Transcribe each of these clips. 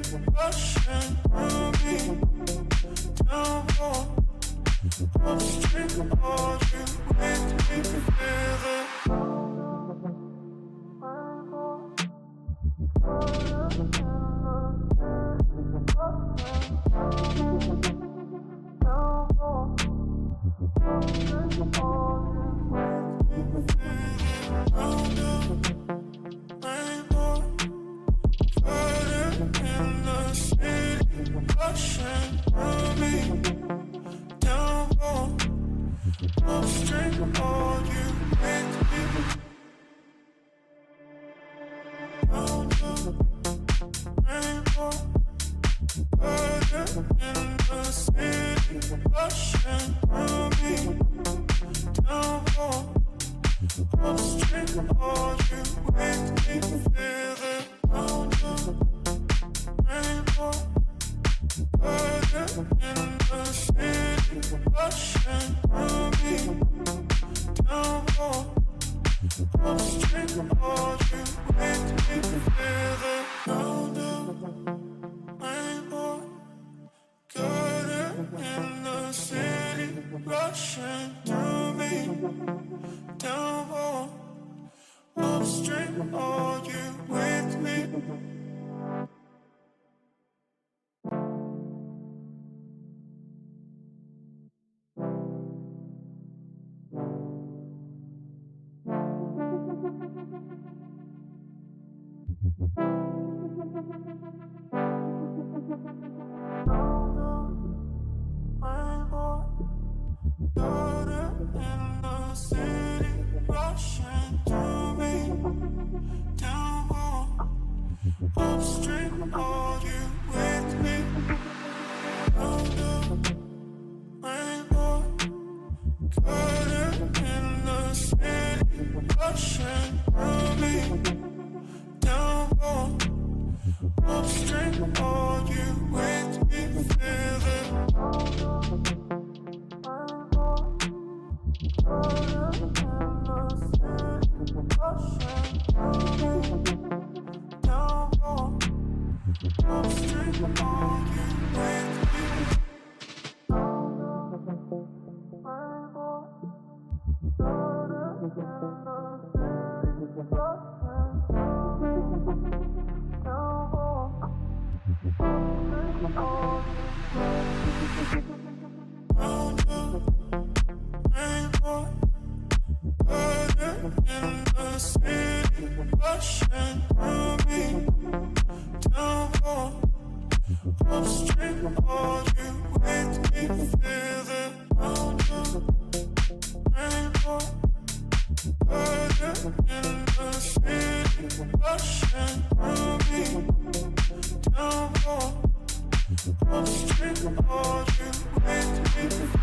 rushing through me. Downpour of string, are you with me?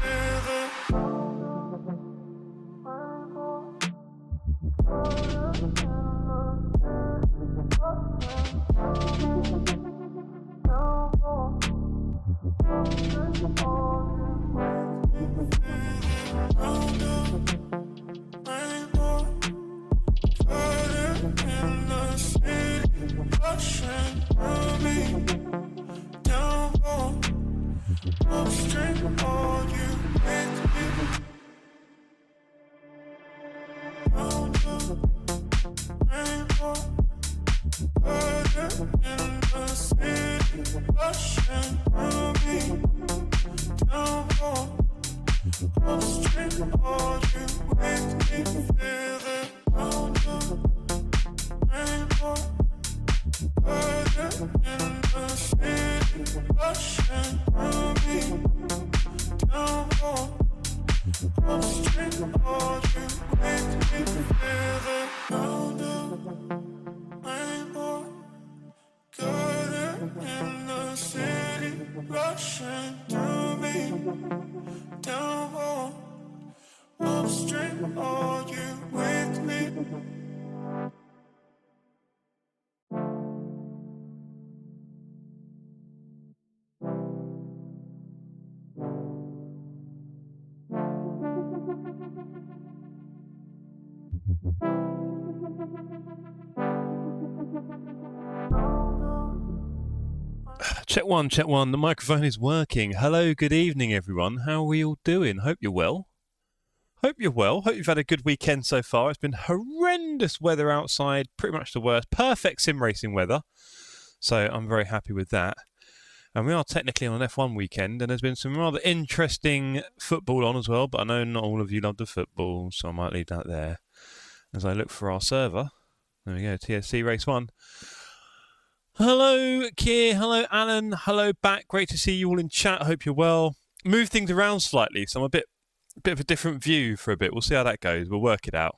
Feel the Check one, check one. The microphone is working. Hello, good evening, everyone. How are we all doing? Hope you're well. Hope you're well. Hope you've had a good weekend so far. It's been horrendous weather outside, pretty much the worst. Perfect sim racing weather. So I'm very happy with that. And we are technically on an F1 weekend, and there's been some rather interesting football on as well, but I know not all of you love the football, so I might leave that there. As I look for our server. There we go, TSC Race 1. Hello, Keir. Hello, Alan. Hello, back. Great to see you all in chat. I hope you're well. Move things around slightly, so I'm a bit of a different view for a bit. We'll see how that goes. We'll work it out.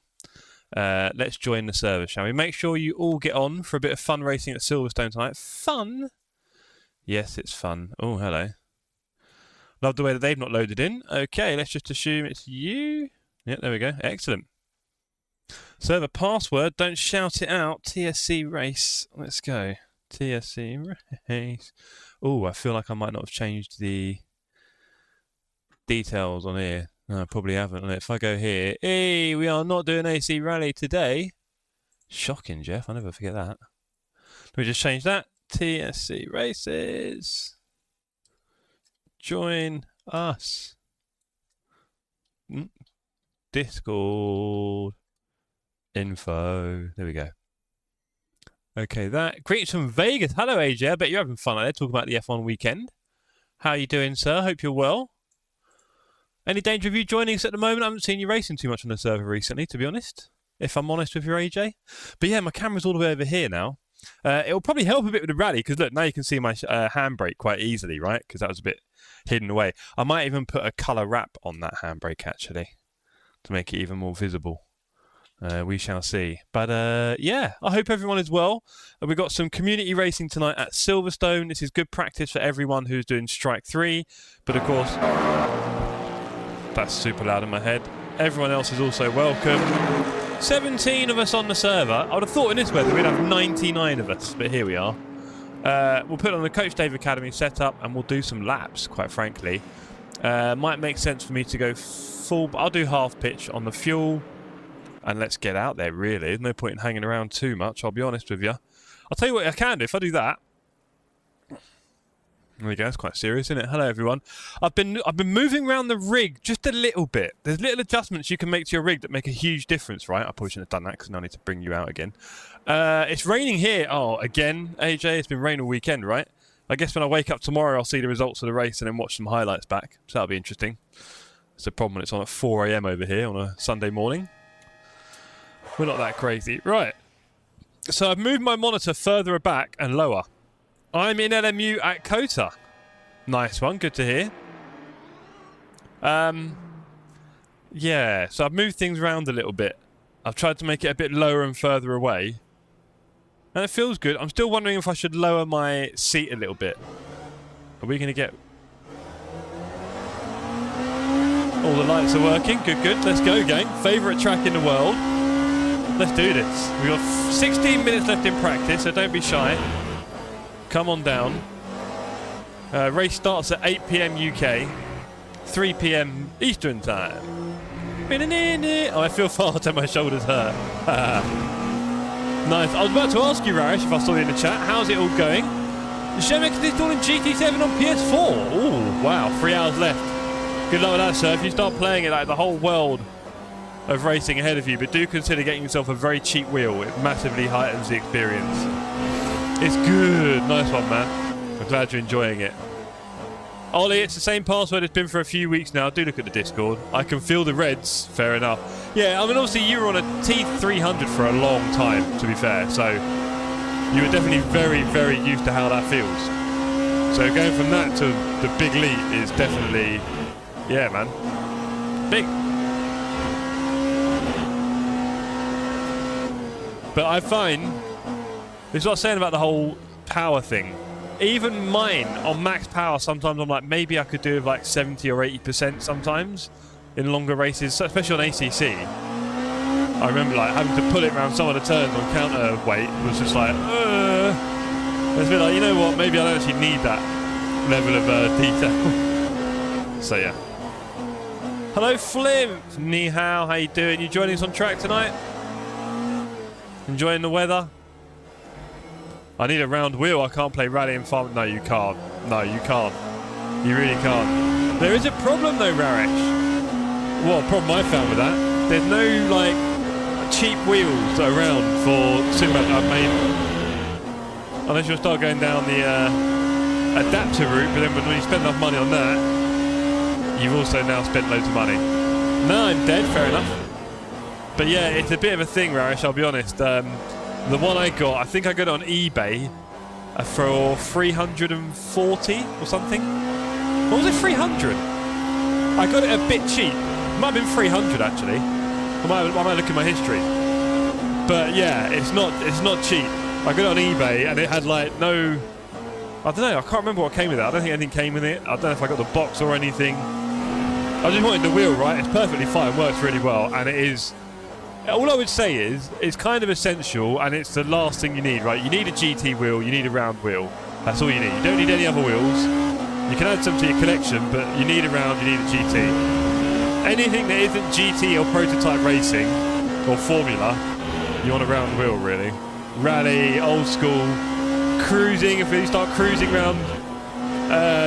Let's join the server, shall we? Make sure you all get on for a bit of fun racing at Silverstone tonight. Fun? Yes, it's fun. Oh, hello. Love the way that they've not loaded in. Okay, let's just assume it's you. Yeah, there we go. Excellent. Server password. Don't shout it out. TSC Race. Let's go. TSC Race. Oh, I feel like I might not have changed the details on here. No, I probably haven't. And if I go here, hey, we are not doing AC Rally today. Shocking, Jeff. I never forget that. Let me just change that. TSC Races. Join us. Discord. Info. There we go. Okay, that. Greetings from Vegas. Hello, AJ. I bet you're having fun out there talking about the F1 weekend. How are you doing, sir? Hope you're well. Any danger of you joining us at the moment? I haven't seen you racing too much on the server recently, to be honest. If I'm honest with you, AJ. But yeah, my camera's all the way over here now. It'll probably help a bit with the rally, because look, now you can see my handbrake quite easily, right? Because that was a bit hidden away. I might even put a colour wrap on that handbrake, actually, to make it even more visible. We shall see. But yeah, I hope everyone is well. We've got some community racing tonight at Silverstone. This is good practice for everyone who's doing Strike 3. But of course, that's super loud in my head. Everyone else is also welcome. 17 of us on the server. I would have thought in this weather we'd have 99 of us, but here we are. We'll put on the Coach Dave Academy setup and we'll do some laps, quite frankly. Might make sense for me to go full, but I'll do half pitch on the fuel. And let's get out there, really. There's no point in hanging around too much, I'll be honest with you. I'll tell you what I can do if I do that. There we go, it's quite serious, isn't it? Hello, everyone. I've been moving around the rig just a little bit. There's little adjustments you can make to your rig that make a huge difference, right? I probably shouldn't have done that because now I need to bring you out again. It's raining here. Oh, again, AJ, it's been raining all weekend, right? I guess when I wake up tomorrow, I'll see the results of the race and then watch some highlights back. So that'll be interesting. It's a problem when it's on at 4 AM over here on a Sunday morning. We're not that crazy. Right. So I've moved my monitor further back and lower. I'm in LMU at Kota. Nice one. Good to hear. Yeah. So I've moved things around a little bit. I've tried to make it a bit lower and further away. And it feels good. I'm still wondering if I should lower my seat a little bit. Are we going to get... All the lights are working. Good, good. Let's go, gang. Favourite track in the world. Let's do this. We've got 16 minutes left in practice, so don't be shy. Come on down. Race starts at 8 PM UK, 3 PM Eastern time. Oh, I feel fart and my shoulders hurt. Nice. I was about to ask you, Rarish, if I saw you in the chat, how's it all going? Shemek is installing GT7 on PS4. Oh, wow. 3 hours left. Good luck with that, sir. If you start playing it, like the whole world of racing ahead of you, but do consider getting yourself a very cheap wheel. It massively heightens the experience. It's good. Nice one, man. I'm glad you're enjoying it. Ollie, it's the same password it's been for a few weeks now. Do look at the Discord. I can feel the reds. Fair enough. Yeah, I mean, obviously you were on a T300 for a long time, to be fair, so you were definitely very, very used to how that feels. So going from that to the big leap is definitely, yeah, man, big. But I find, this is what I was saying about the whole power thing. Even mine on max power, sometimes I'm like, maybe I could do like 70 or 80% sometimes in longer races, especially on ACC. I remember like having to pull it around some of the turns on counterweight. It was just like, it's a bit like, you know what, maybe I don't actually need that level of detail. So yeah. Hello Flim! Ni hao, how you doing? You joining us on track tonight? Enjoying the weather? I need a round wheel. I can't play rally and farm. No, you can't. No, you can't. You really can't. There is a problem though, Raresh. What a problem I found with that. There's no like cheap wheels around for Simagic. I mean, unless you'll start going down the adapter route, but then when you spend enough money on that, you've also now spent loads of money. No, I'm dead. Fair enough. But yeah, it's a bit of a thing, Raresh. I'll be honest. The one I got, I think I got it on eBay for 340 or something. What was it? 300. I got it a bit cheap. It might have been 300 actually. I might look at my history. But yeah, it's not cheap. I got it on eBay and it had like no. I don't know. I can't remember what came with it. I don't think anything came with it. I don't know if I got the box or anything. I just wanted the wheel, right? It's perfectly fine. Works really well, and it is. All I would say is it's kind of essential, and it's the last thing you need, right? You need a GT wheel. You need a round wheel. That's all you need. You don't need any other wheels. You can add some to your collection, but you need a round. You need a GT. Anything that isn't GT or prototype racing or Formula, you want a round wheel, really. Rally, old school, cruising. If you start cruising around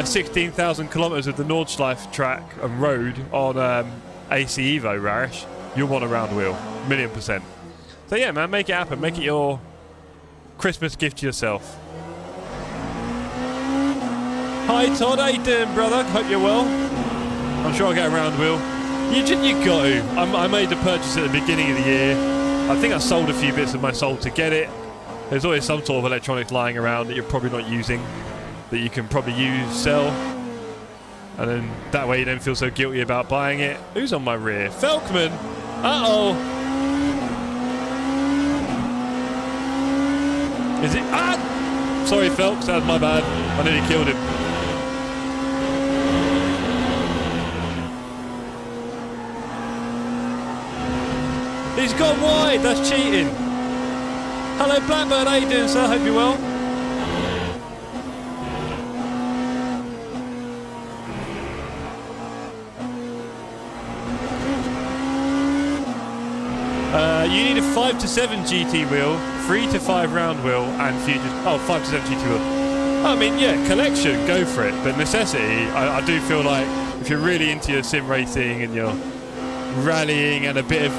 16,000 kilometers of the Nordschleife track and road on AC Evo, Raresh, you'll want a round wheel, 1,000,000%. So yeah, man, make it happen. Make it your Christmas gift to yourself. Hi Todd, how you doing, brother? Hope you're well. I'm sure I'll get a round wheel. You got to. I made the purchase at the beginning of the year. I think I sold a few bits of my soul to get it. There's always some sort of electronics lying around that you're probably not using, that you can probably sell. And then that way you don't feel so guilty about buying it. Who's on my rear? Felkman! Uh-oh! Is it? Ah! Sorry, Felks, that was my bad. I nearly killed him. He's gone wide, that's cheating. Hello Blackbird, how you doing, sir? Hope you're well. You need a 5 to 7 GT wheel, 3 to 5 round wheel, and futures. Oh, 5 to 7 GT wheel. I mean, yeah, collection, go for it. But necessity, I do feel like if you're really into your sim racing and you're rallying and a bit of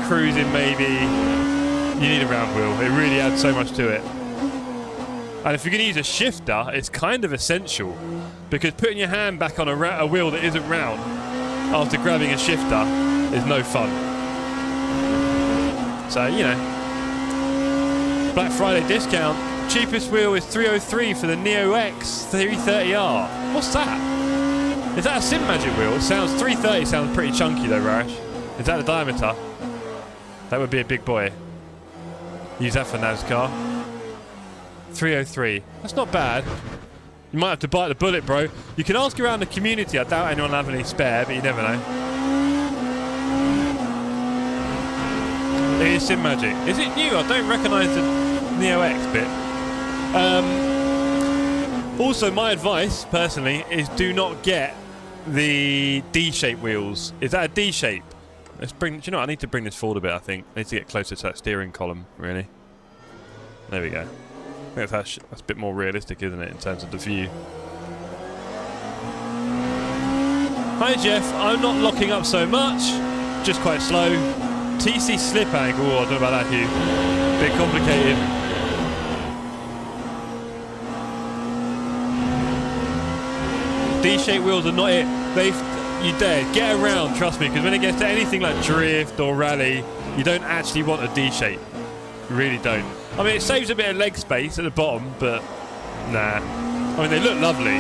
cruising, maybe you need a round wheel. It really adds so much to it. And if you're going to use a shifter, it's kind of essential, because putting your hand back on a wheel that isn't round after grabbing a shifter is no fun. So, you know, Black Friday discount. Cheapest wheel is 303 for the Neo X 330R. What's that? Is that a Simagic wheel? It sounds 330 sounds pretty chunky though, Rash. Is that the diameter? That would be a big boy. Use that for NASCAR. 303. That's not bad. You might have to bite the bullet, bro. You can ask around the community. I doubt anyone will have any spare, but you never know. It is Simagic. Is it new? I don't recognise the Neo X bit. Also, my advice, personally, is do not get the D-shape wheels. Is that a D-shape? Let's bring. Do you know what? I need to bring this forward a bit, I think. I need to get closer to that steering column, really. There we go. I think that's a bit more realistic, isn't it, in terms of the view. Hi, Jeff. I'm not locking up so much. Just quite slow. TC slip angle. Oh, I don't know about that, Hugh. Bit complicated. D-shaped wheels are not it. You dare get around, trust me, because when it gets to anything like drift or rally, you don't actually want a D-shape. You really don't. I mean, it saves a bit of leg space at the bottom, but nah. I mean, they look lovely.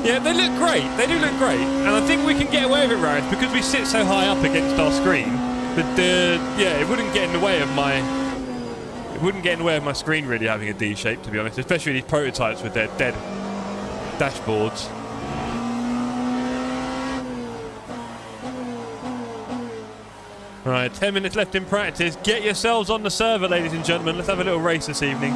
Yeah, they look great. They do look great, and I think we can get away with it, Ryan, because we sit so high up against our screen. Yeah, it wouldn't get in the way of my. It wouldn't get in the way of my screen really having a D shape, to be honest. Especially these prototypes with their dead dashboards. Right, 10 minutes left in practice. Get yourselves on the server, ladies and gentlemen. Let's have a little race this evening.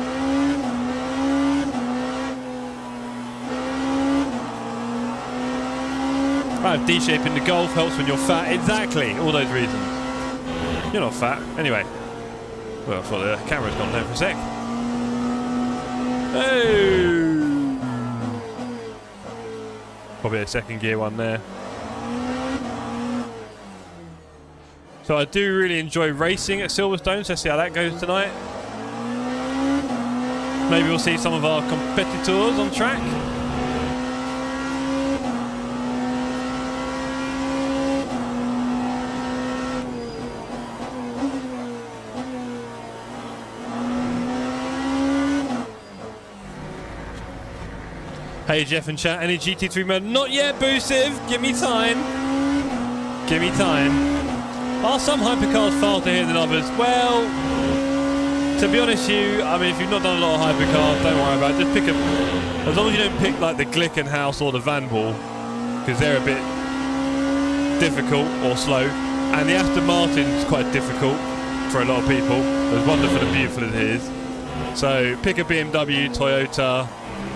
Right, D-shape in the golf helps when you're fat. Exactly, all those reasons. You're not fat. Anyway. Well, I thought the camera's gone there for a sec. Oh! Probably a second gear one there. So I do really enjoy racing at Silverstone, so let's see how that goes tonight. Maybe we'll see some of our competitors on track. Hey Jeff and chat, any GT3 mode? Not yet, Boosiv. Give me time. Give me time. Are some hypercars faster here than others? Well, to be honest with you, I mean, if you've not done a lot of hypercars, don't worry about it. Just pick a... As long as you don't pick like the Glickenhaus or the Van Ball, because they're a bit difficult or slow. And the Aston Martin's quite difficult for a lot of people, as wonderful and beautiful as it is. So pick a BMW, Toyota,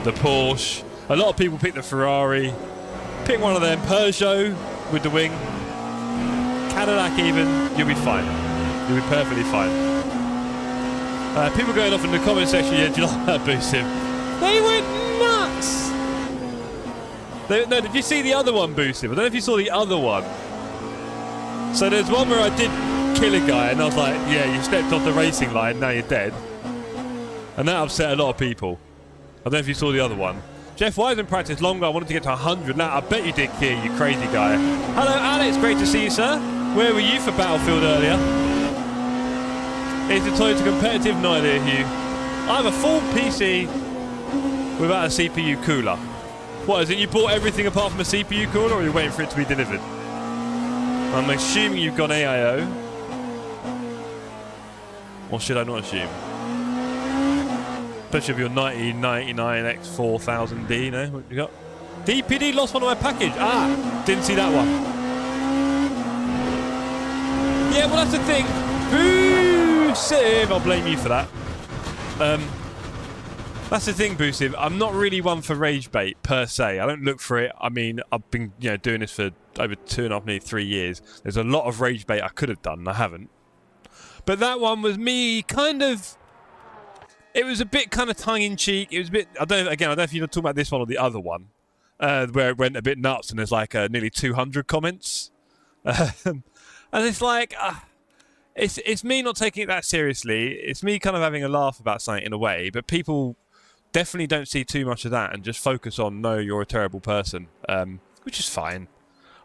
the Porsche. A lot of people pick the Ferrari. Pick one of them, Peugeot with the wing. Cadillac even, you'll be fine. You'll be perfectly fine. People going off in the comment section, yeah, do you like that boost him? They went nuts! No, did you see the other one boost him? I don't know if you saw the other one. So there's one where I did kill a guy and I was like, yeah, you stepped off the racing line, now you're dead. And that upset a lot of people. I don't know if you saw the other one. Jeff, why isn't practice longer? I wanted to get to 100. Now, I bet you did, Keir, you crazy guy. Hello, Alex. Great to see you, sir. Where were you for Battlefield earlier? Is the Toyota competitive? No idea, Hugh. I have a full PC without a CPU cooler. What, is it you bought everything apart from a CPU cooler, or are you waiting for it to be delivered? I'm assuming you've gone AIO. Or should I not assume? Especially if you're 9099X4000D, you know? What you got? DPD lost one of my package. Ah, didn't see that one. Yeah, well, that's the thing. Boosiv, I'll blame you for that. That's the thing, Boosiv. I'm not really one for rage bait per se. I don't look for it. I mean, I've been doing this for over 2.5, nearly 3 years. There's a lot of rage bait I could have done, and I haven't. But that one was me kind of... It was a bit kind of tongue-in-cheek. It was a bit... I don't know if you're talking about this one or the other one, where it went a bit nuts and there's like nearly 200 comments. And it's like... It's me not taking it that seriously. It's me kind of having a laugh about something in a way, but people definitely don't see too much of that and just focus on, no, you're a terrible person, which is fine.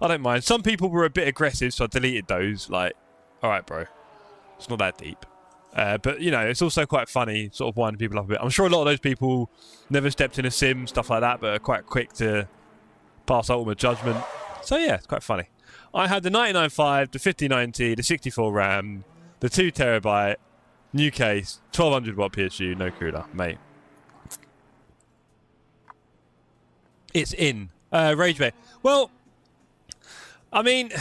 I don't mind. Some people were a bit aggressive, so I deleted those. Like, all right, bro. It's not that deep. But, it's also quite funny, sort of winding people up a bit. I'm sure a lot of those people never stepped in a sim, stuff like that, but are quite quick to pass ultimate judgment. So, yeah, it's quite funny. I had the 99.5, the 5090, the 64 RAM, the 2TB, new case, 1200 watt PSU, no cooler, mate. It's in. Rage Bay. Well, I mean...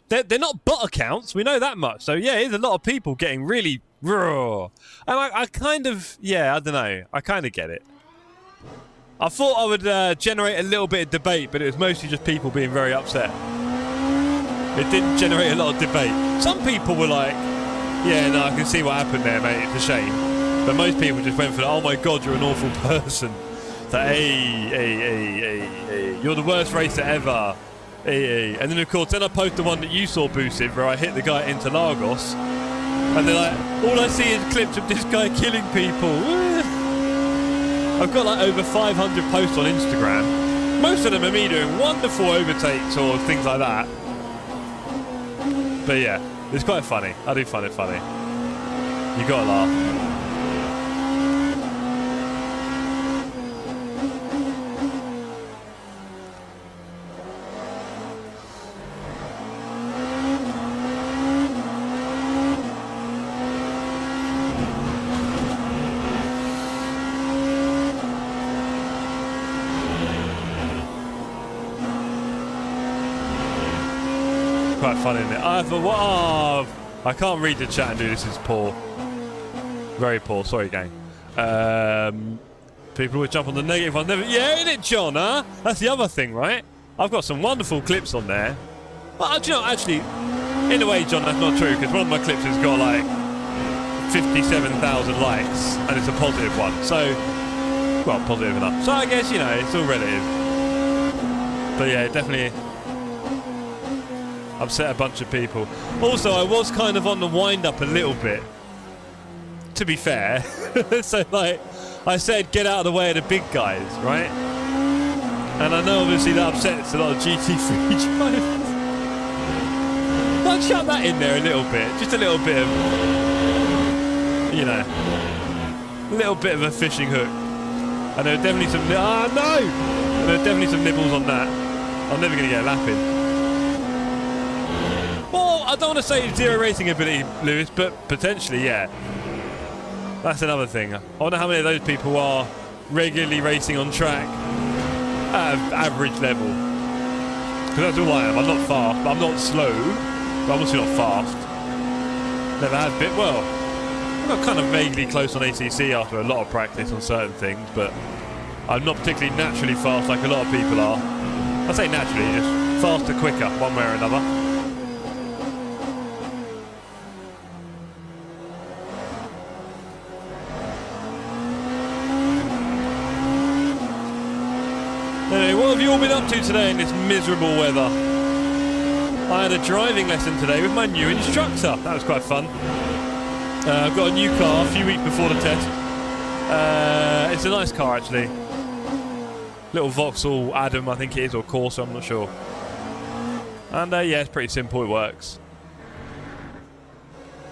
They're not bot accounts, we know that much. So, yeah, there's a lot of people getting really raw. And I kind of, I don't know. I kind of get it. I thought I would generate a little bit of debate, but it was mostly just people being very upset. It didn't generate a lot of debate. Some people were like, yeah, no, I can see what happened there, mate. It's a shame. But most people just went for, oh, my God, you're an awful person. So, hey, you're the worst racer ever. And then, of course, I post the one that you saw, Boosiv, where I hit the guy into Lagos. And they're like, all I see is clips of this guy killing people. I've got like over 500 posts on Instagram. Most of them are me doing wonderful overtakes or things like that. But yeah, it's quite funny. I do find it funny. You gotta laugh. Quite funny, isn't it? I can't read the chat and do this. Is poor. Very poor. Sorry, gang. People would jump on the negative one. Never. Yeah, isn't it, John? Huh? That's the other thing, right? I've got some wonderful clips on there. But do you know, actually, in a way, John, that's not true because one of my clips has got like 57,000 likes, and it's a positive one. So, well, positive enough. So I guess, you know, it's all relative. But yeah, definitely upset a bunch of people. Also, I was kind of on the wind-up a little bit, to be fair. So, like, I said, get out of the way of the big guys, right? And I know, obviously, that upsets a lot of GT3 drivers. I'd shut that in there a little bit. Just a little bit of, you know, a little bit of a fishing hook. And there are definitely some... Ah, no! There are definitely some nibbles on that. I'm never going to get a lap in. Well, I don't want to say zero racing ability, Lewis, but potentially, yeah. That's another thing. I wonder how many of those people are regularly racing on track at an average level. Because that's all I am. I'm not fast, but I'm not slow. But I'm also not fast. Never have been. Well, I got kind of vaguely close on ACC after a lot of practice on certain things, but I'm not particularly naturally fast like a lot of people are. I say naturally, just faster, quicker, one way or another. Anyway, what have you all been up to today in this miserable weather? I had a driving lesson today with my new instructor. That was quite fun. I've got a new car a few weeks before the test. It's a nice car, actually. Little Vauxhall Adam, I think it is, or Corsa, I'm not sure. And yeah, it's pretty simple, it works.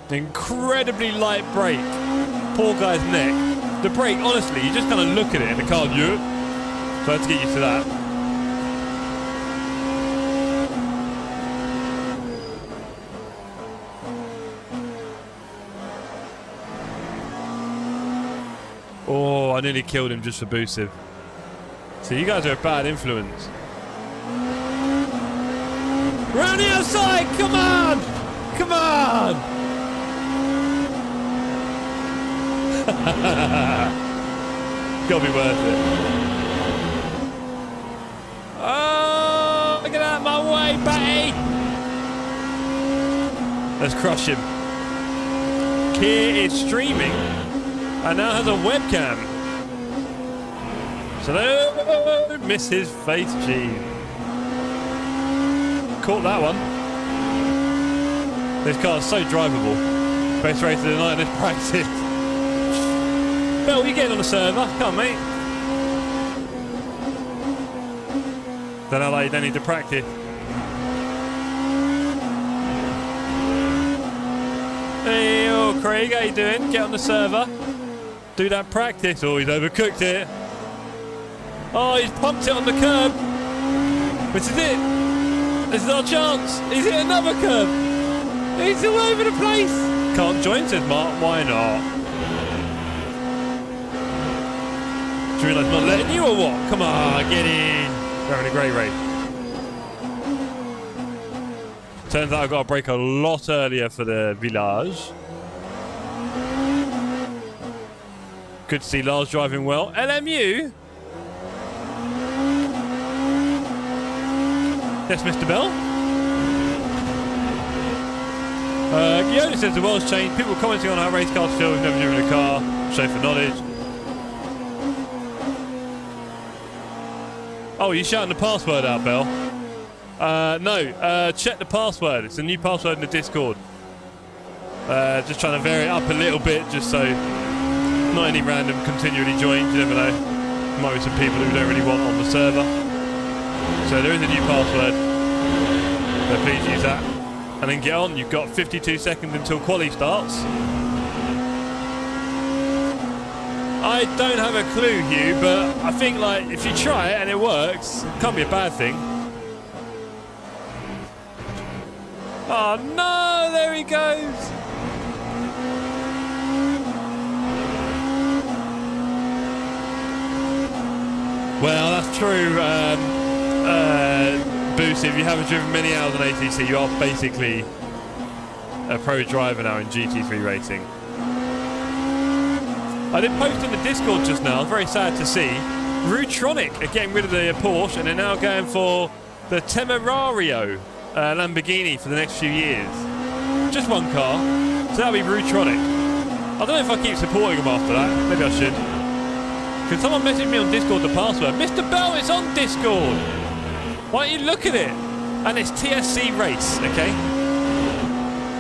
Incredibly light brake. Poor guy's neck. The brake, honestly, you just kind of look at it and the car, yeah. So I had to get used to that. Oh, I nearly killed him just for boosting. So you guys are a bad influence. Round the outside! Come on! Come on! Gotta be worth it. Oh, get out of my way, Batty! Let's crush him. Kia is streaming and now has a webcam. So no, miss his face, G. Caught that one. This car's so drivable. Best race of the night in this practice. Bill, you getting on the server? Come on, mate. Don't know, like you don't need to practice. Hey, oh, Craig, how you doing? Get on the server. Do that practice. Oh, he's overcooked it. Oh, he's pumped it on the curb. This is it. This is our chance. He's hit another curb. He's all over the place. Can't join, says Mark. Why not? Do you realise I'm not letting you or what? Come on, get in. We're having a great race. Turns out I've got to brake a lot earlier for the village. Good to see Lars driving well. LMU? Yes, Mr. Bell. Guillaume says the world's changed. People commenting on how race cars feel. We've never driven a car. Show for knowledge. Oh, you shouting the password out, Bell? No. Check the password. It's a new password in the Discord. Just trying to vary it up a little bit, just so not any random continually joins. You never know. There might be some people who don't really want on the server. So there is a new password, so please use that. And then get on. You've got 52 seconds until quali starts. I don't have a clue, Hugh, but I think like if you try it and it works, it can't be a bad thing. Oh no, there he goes. Well, that's true. Boost, if you haven't driven many hours on ATC, you are basically a pro driver now in GT3 racing. I did post in the Discord just now, very sad to see, Rutronic are getting rid of the Porsche and they're now going for the Temerario Lamborghini for the next few years. Just one car, so that'll be Rutronic. I don't know if I keep supporting them after that. Maybe I should. Can someone message me on Discord the password? Mr. Bell is on Discord. Why don't you look at it? And it's TSC Race, okay?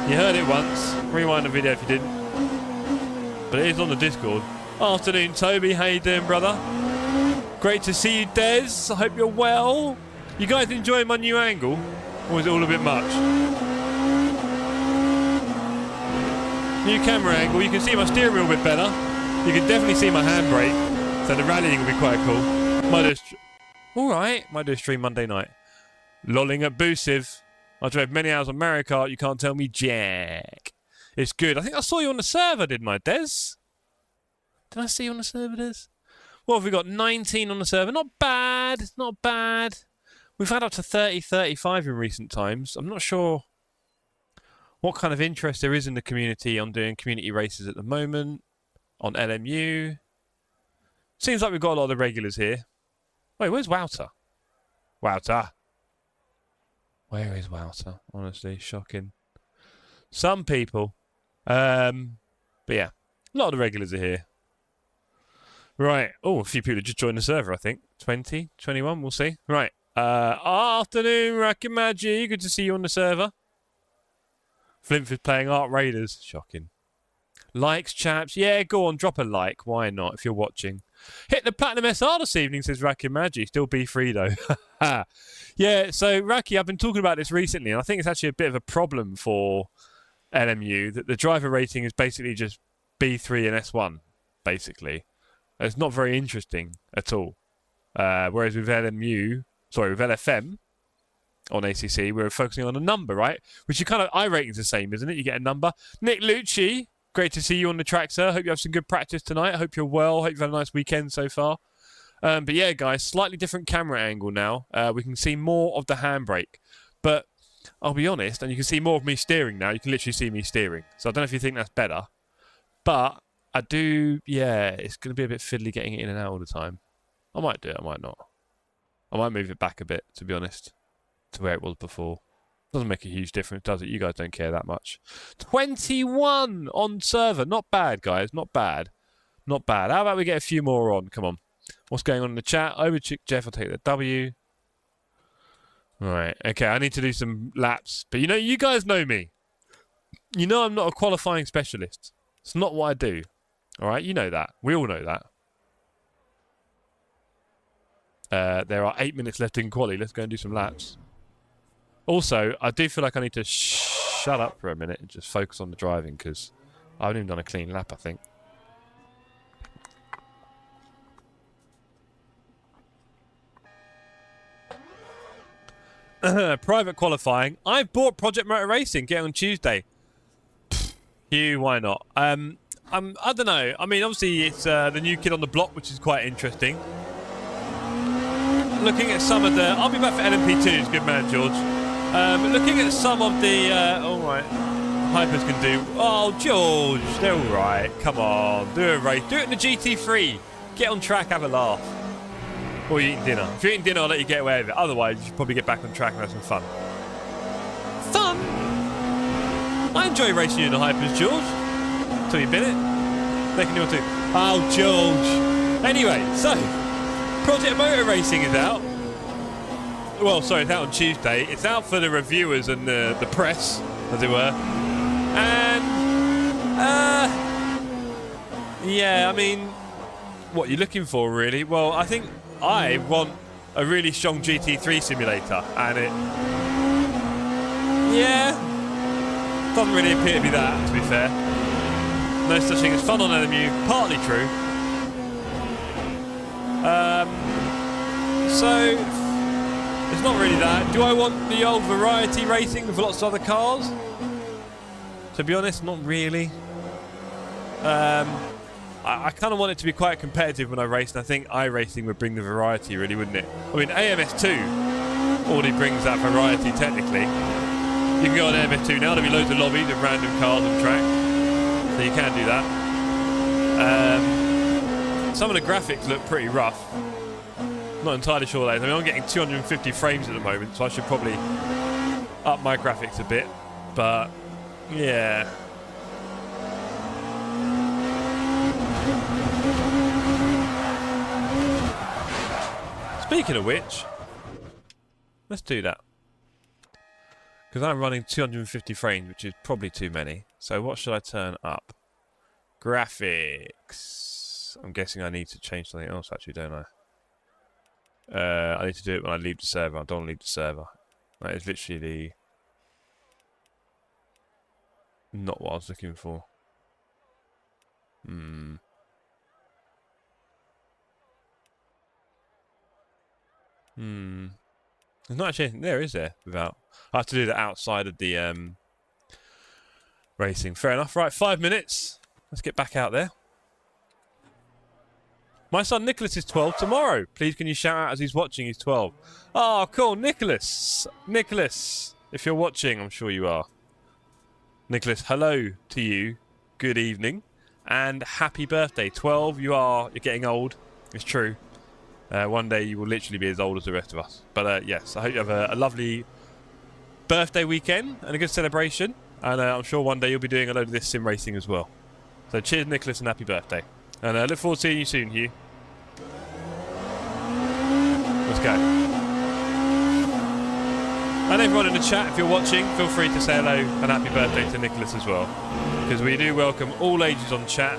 You heard it once. Rewind the video if you didn't. But it is on the Discord. Afternoon, Toby. How you doing, brother? Great to see you, Des. I hope you're well. You guys enjoying my new angle? Or is it all a bit much? New camera angle. You can see my steering wheel a bit better. You can definitely see my handbrake. So the rallying will be quite cool. Alright. Might do a stream Monday night. Lolling at Boosiv. I drove many hours on Mario Kart. You can't tell me jack. It's good. I think I saw you on the server, didn't I, Des? Did I see you on the server, Des? What have we got? 19 on the server. Not bad. Not bad. We've had up to 30, 35 in recent times. I'm not sure what kind of interest there is in the community on doing community races at the moment. On LMU. Seems like we've got a lot of the regulars here. Wait, where's Wouter? Wouter. Where is Wouter? Honestly, shocking. Some people. But yeah, a lot of the regulars are here. Right. Oh, a few people have just joined the server, I think. 20, 21, we'll see. Right. Afternoon, Rakimaji. Good to see you on the server. Flintford's playing Art Raiders. Shocking. Likes, chaps. Yeah, go on, drop a like. Why not, if you're watching? Hit the Platinum SR this evening, says Rakimaji. Still B3, though. Yeah, so, Raki, I've been talking about this recently, and I think it's actually a bit of a problem for LMU, that the driver rating is basically just B3 and S1, basically. It's not very interesting at all. Whereas with with LFM on ACC, we're focusing on a number, right? Which you kind of, I rating's the same, isn't it? You get a number. Nick Lucci, great to see you on the track, sir. Hope you have some good practice tonight. I hope you're well. Hope you've had a nice weekend so far. But yeah, guys, slightly different camera angle now. We can see more of the handbrake. But I'll be honest, and you can see more of me steering now. You can literally see me steering. So I don't know if you think that's better. But I do, yeah, it's going to be a bit fiddly getting it in and out all the time. I might do it, I might not. I might move it back a bit, to be honest, to where it was before. Doesn't make a huge difference, does it? You guys don't care that much. 21 on server. Not bad, guys. Not bad. Not bad. How about we get a few more on? Come on. What's going on in the chat? Over to Jeff. I'll take the W. Right. Okay, I need to do some laps. But you know, you guys know me. You know I'm not a qualifying specialist. It's not what I do. All right? You know that. We all know that. There are 8 minutes left in quali. Let's go and do some laps. Also, I do feel like I need to shut up for a minute and just focus on the driving because I haven't even done a clean lap, I think. Private qualifying. I've bought Project Motor Racing. Get on Tuesday. Hugh, why not? I don't know. I mean, obviously, it's the new kid on the block, which is quite interesting. Looking at some of the... I'll be back for LMP2s. Good man, George. Looking at some of the... all right. Hypers can do... Oh, George. They're all right. Come on. Do a race. Do it in the GT3. Get on track, have a laugh. Or you're eating dinner. If you're eating dinner, I'll let you get away with it. Otherwise, you should probably get back on track and have some fun. Fun? I enjoy racing you in the Hypers, George. Till you bin it. They can do it too. Oh, George. Anyway, so... Project Motor Racing is out. Well, sorry, it's out on Tuesday. It's out for the reviewers and the press, as it were. And... yeah, I mean... What you're looking for, really? Well, I think I want a really strong GT3 simulator. And it... Yeah... Doesn't really appear to be that, to be fair. No such thing as fun on LMU. Partly true. So it's not really that. Do I want the old variety racing with lots of other cars? To be honest, not really. I kind of want it to be quite competitive when I race, and I think iRacing would bring the variety, really, wouldn't it? I mean, AMS2 already brings that variety, technically. You can go on AMS2 now, there'll be loads of lobbies of random cars on track. So you can do that. Some of the graphics look pretty rough. Not entirely sure what that is. I mean, I'm getting 250 frames at the moment, so I should probably up my graphics a bit. But, yeah. Speaking of which, let's do that. Because I'm running 250 frames, which is probably too many. So what should I turn up? Graphics. I'm guessing I need to change something else actually, don't I? I need to do it when I leave the server. I don't want to leave the server. That is literally not what I was looking for. There's not actually anything there, is there? Without, I have to do that outside of the racing. Fair enough. Right, 5 minutes. Let's get back out there. My son Nicholas is 12 tomorrow. Please can you shout out as he's watching? He's 12. Oh, cool. Nicholas. Nicholas, if you're watching, I'm sure you are. Nicholas, hello to you. Good evening. And happy birthday. 12, you're getting old. It's true. One day you will literally be as old as the rest of us. But yes, I hope you have a lovely birthday weekend and a good celebration. And I'm sure one day you'll be doing a load of this sim racing as well. So cheers, Nicholas, and happy birthday. And I look forward to seeing you soon, Hugh. Let's go. And everyone in the chat, if you're watching, feel free to say hello and happy birthday to Nicholas as well. Because we do welcome all ages on chat.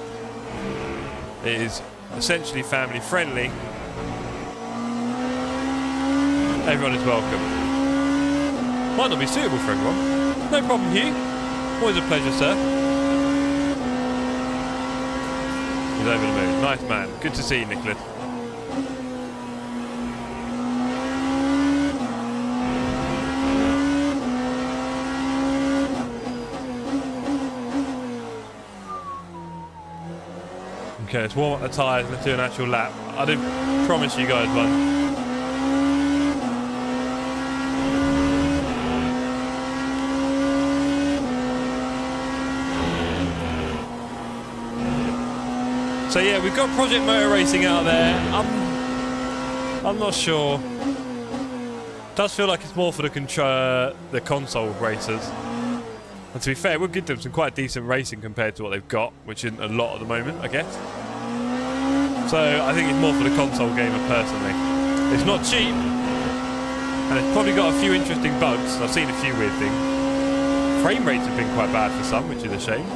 It is essentially family friendly. Everyone is welcome. Might not be suitable for everyone. No problem, Hugh. Always a pleasure, sir. He's over the moon. Nice man. Good to see you, Nicholas. Okay, let's warm up the tyres and let's do an actual lap. I did promise you guys one. So yeah, we've got Project Motor Racing out there. I'm not sure. Does feel like it's more for the console racers. And to be fair, we'll give them some quite decent racing compared to what they've got, which isn't a lot at the moment, I guess. So I think it's more for the console gamer personally. It's not cheap, and it's probably got a few interesting bugs. I've seen a few weird things. Frame rates have been quite bad for some, which is a shame.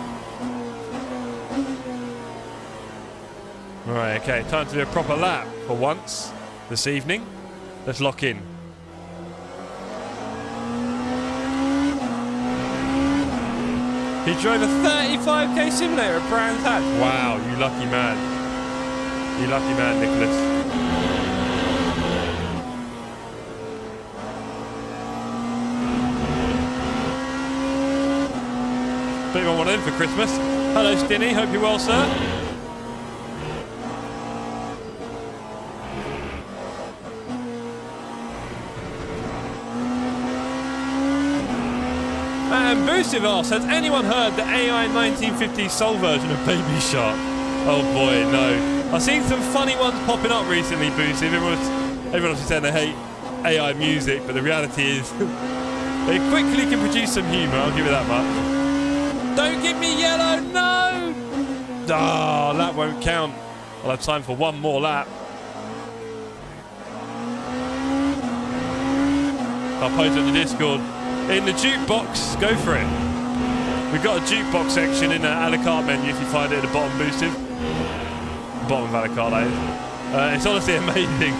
Right, okay, time to do a proper lap for once this evening. Let's lock in. He drove a 35k simulator at Brands Hatch. Wow, you lucky man. You lucky man, Nicholas. Bit of one in for Christmas. Hello, Stinny. Hope you're well, sir. And Boostive asks, has anyone heard the AI 1950s soul version of Baby Shark? Oh boy, no. I've seen some funny ones popping up recently, Boostive. Everyone's saying they hate AI music, but the reality is they quickly can produce some humour, I'll give it that much. Don't give me yellow, no! Ah, that won't count. I'll have time for one more lap. I'll post it in the Discord. In the jukebox, go for it. We've got a jukebox section in the a la carte menu if you find it at the bottom, Boosted. Bottom of a la carte, that is. It's honestly amazing.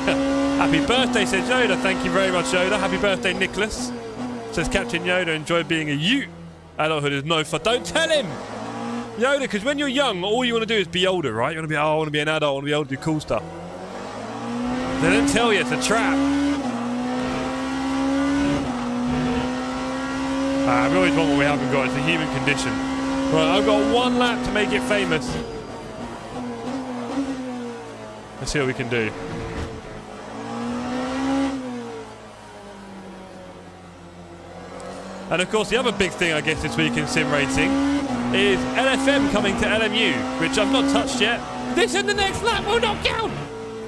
Happy birthday, says Yoda. Thank you very much, Yoda. Happy birthday, Nicholas. Says Captain Yoda, enjoy being a ute. Adulthood is no fun. Don't tell him! Yoda, because when you're young, all you want to do is be older, right? You want to be, oh, I want to be an adult, I want to be able to do cool stuff. They don't tell you, it's a trap. We always want what we haven't got. It's a human condition. Right, I've got one lap to make it famous. Let's see what we can do. And of course, the other big thing, I guess, this week in sim racing is LFM coming to LMU, which I've not touched yet. This and the next lap will not count.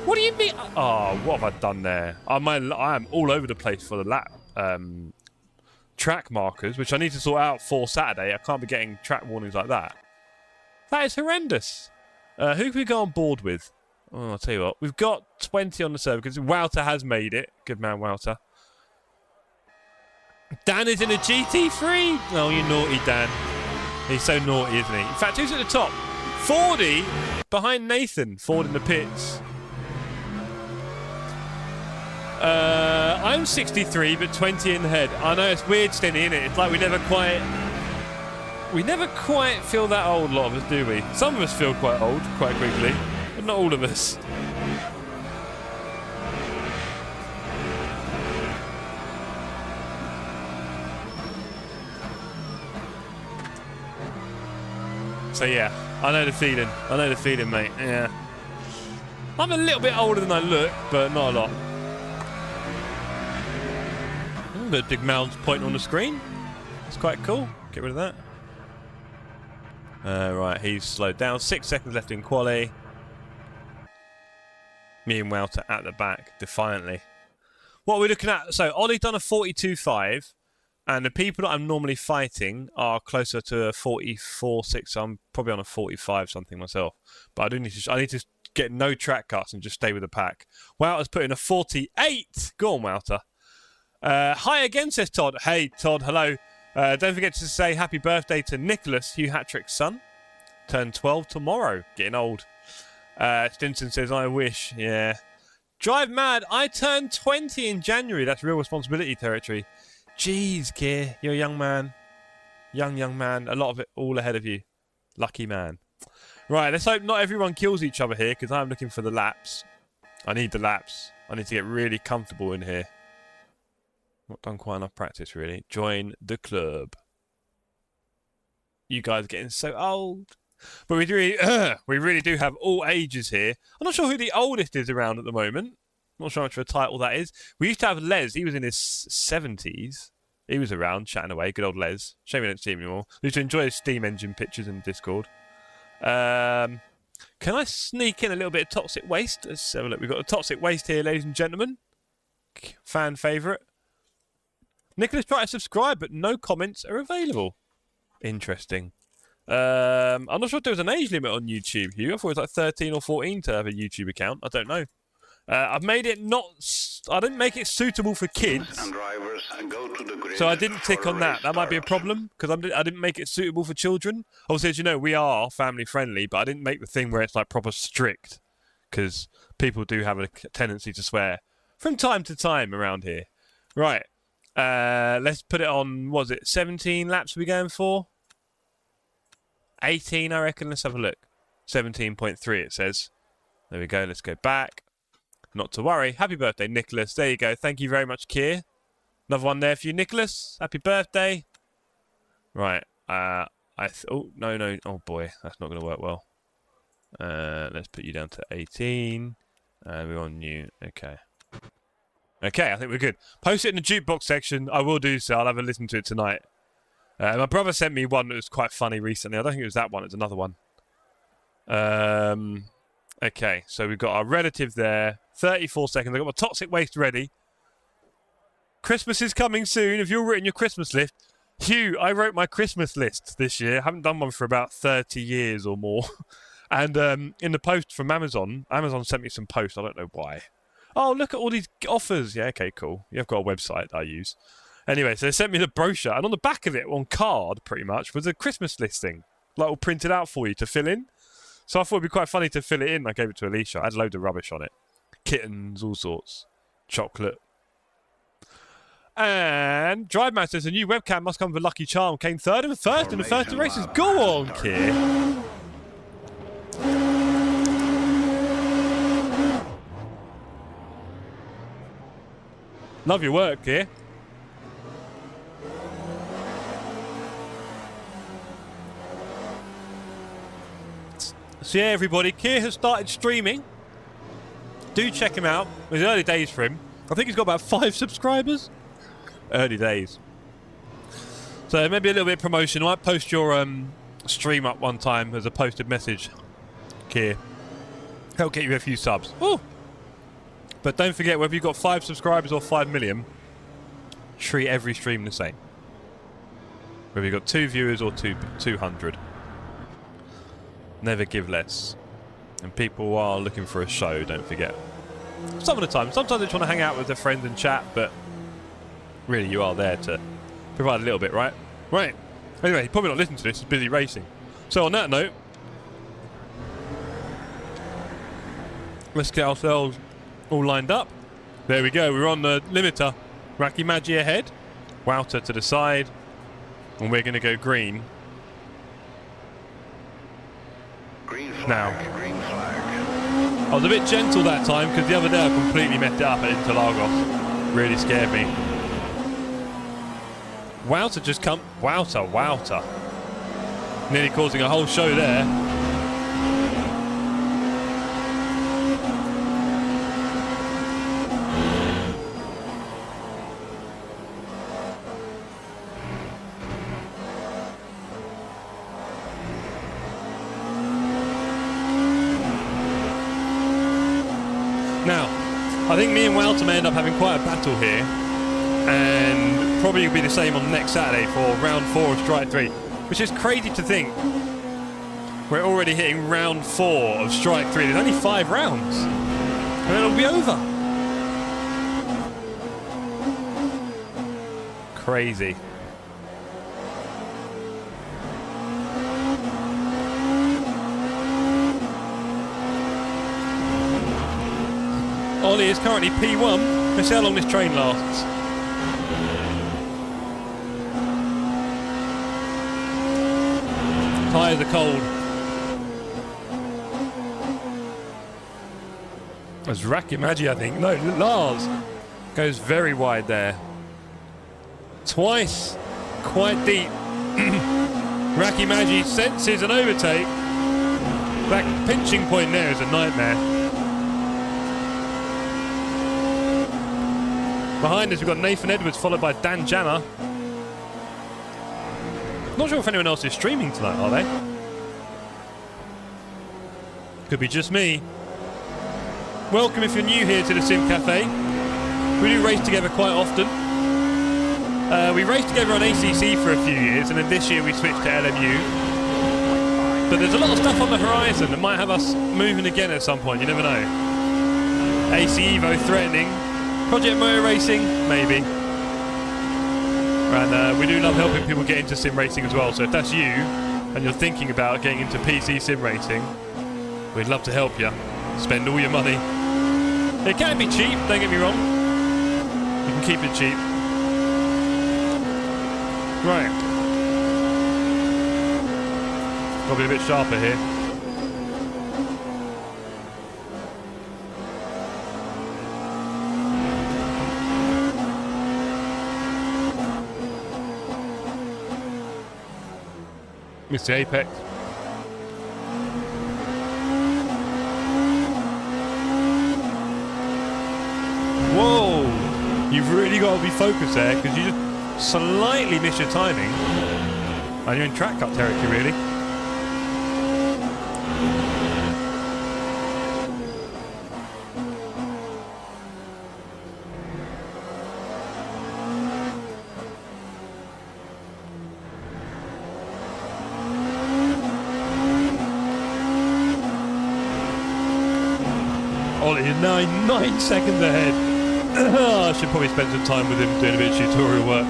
What do you mean? Oh, what have I done there? I am all over the place for the lap. Track markers, which I need to sort out for Saturday. I can't be getting track warnings like that. That is horrendous. Who can we go on board with? Oh, I'll tell you what. We've got 20 on the server because Wouter has made it. Good man, Wouter. Dan is in a GT3. Oh, you naughty Dan. He's so naughty, isn't he? In fact, who's at the top? 40 behind Nathan. Ford in the pits. I'm 63, but 20 in the head. I know it's weird, Stenny, isn't it? It's like we never quite feel that old, a lot of us, do we? Some of us feel quite old, quite quickly, but not all of us. So yeah, I know the feeling. I know the feeling, mate. Yeah. I'm a little bit older than I look, but not a lot. The big mouths pointing on the screen. That's quite cool. Get rid of that. Right, he's slowed down. 6 seconds left in quali. Me and Wouter at the back, defiantly. What are we looking at? So, Ollie's done a 42.5, and the people that I'm normally fighting are closer to a 44.6. So I'm probably on a 45 something myself. But I need to get no track cuts and just stay with the pack. Wouter's put in a 48. Go on, Wouter. Hi again, says Todd. Hey, Todd, hello. Don't forget to say happy birthday to Nicholas, Hugh Hattrick's son. Turned 12 tomorrow. Getting old. Stinson says, I wish. Yeah. Drive mad. I turned 20 in January. That's real responsibility territory. Jeez, Keir. You're a young man. Young man. A lot of it all ahead of you. Lucky man. Right, let's hope not everyone kills each other here, because I'm looking for the laps. I need the laps. I need to get really comfortable in here. Not done quite enough practice, really. Join the club. You guys are getting so old. But we really do have all ages here. I'm not sure who the oldest is around at the moment. Not sure how much of a title that is. We used to have Les. He was in his 70s. He was around, chatting away. Good old Les. Shame we don't see him anymore. We used to enjoy his steam engine pictures in Discord. Can I sneak in a little bit of toxic waste? Let's have a look. We've got a toxic waste here, ladies and gentlemen. Fan favourite. Nicholas tried to subscribe, but no comments are available. Interesting. I'm not sure if there was an age limit on YouTube, Hugh. I thought it was like 13 or 14 to have a YouTube account. I don't know. I've made it not... I didn't make it suitable for kids. So I didn't tick on that. That might be a problem, because I didn't make it suitable for children. Obviously, as you know, we are family friendly, but I didn't make the thing where it's like proper strict, because people do have a tendency to swear from time to time around here. Right. Let's put it on, what was it, 17 laps are we going for? 18, I reckon. Let's have a look. 17.3, it says. There we go. Let's go back. Not to worry. Happy birthday, Nicholas. There you go. Thank you very much, Keir. Another one there for you, Nicholas. Happy birthday. Right. Oh, no. Oh, boy. That's not going to work well. Let's put you down to 18. We're on new. Okay. Okay, I think we're good. Post it in the jukebox section. I will do so. I'll have a listen to it tonight. My brother sent me one that was quite funny recently. I don't think it was that one. It's another one. Okay, so we've got our relative there. 34 seconds. I've got my toxic waste ready. Christmas is coming soon. If you've written your Christmas list. Hugh, I wrote my Christmas list this year. I haven't done one for about 30 years or more. And in the post from Amazon sent me some posts. I don't know why. Oh, look at all these offers. Yeah, okay, cool. You've got a website I use. Anyway, so they sent me the brochure, and on the back of it, on card, pretty much, was a Christmas listing, like all printed out for you to fill in. So I thought it'd be quite funny to fill it in. I gave it to Alicia. I had loads of rubbish on it. Kittens, all sorts. Chocolate. And Drive Man says, a new webcam must come with a lucky charm. Came third and first in the first two races. Go on, kid. Love your work, Keir. So yeah, everybody, Keir has started streaming. Do check him out. It's early days for him. I think he's got about 5 subscribers. Early days. So maybe a little bit of promotion. I might post your stream up one time as a posted message, Keir. Help get you a few subs. Ooh. But don't forget, whether you've got 5 subscribers or 5 million, treat every stream the same. Whether you've got 2 viewers or 200. Never give less. And people are looking for a show, don't forget. Some of the time. Sometimes they just want to hang out with their friends and chat, but really you are there to provide a little bit, right? Right. Anyway, you're probably not listening to this, it's busy racing. So on that note, let's get ourselves all lined up. There we go, we're on the limiter. Raki Magi ahead, Wouter to the side, and we're going to go green. Green flag, Now. green flag. I was a bit gentle that time because the other day I completely messed it up at Interlagos. Really scared me. Wouter just come... Wouter. Nearly causing a whole show there. Now, I think me and Wouter may end up having quite a battle here, and probably will be the same on next Saturday for round 4 of Strike 3, which is crazy to think. We're already hitting round 4 of Strike 3. There's only 5 rounds, and then it'll be over. Crazy. Ollie is currently P1. Let's see how long this train lasts. Tyres are cold. That's Rakimagi, I think. No, Lars goes very wide there. Twice, quite deep. Rakimagi senses an overtake. That pinching point there is a nightmare. Behind us, we've got Nathan Edwards, followed by Dan Janner. Not sure if anyone else is streaming tonight, are they? Could be just me. Welcome if you're new here to the Sim Cafe. We do race together quite often. We raced together on ACC for a few years, and then this year we switched to LMU. But there's a lot of stuff on the horizon that might have us moving again at some point, you never know. AC Evo threatening. Project Motor Racing, maybe. And we do love helping people get into sim racing as well, so if that's you and you're thinking about getting into PC sim racing, we'd love to help you. Spend all your money. It can be cheap, don't get me wrong. You can keep it cheap. Right. Got to be a bit sharper here. Mr. Apex. Whoa! You've really got to be focused there because you just slightly miss your timing. And you're in track cut territory, really. Ollie is now 9 seconds ahead. I should probably spend some time with him doing a bit of tutorial work.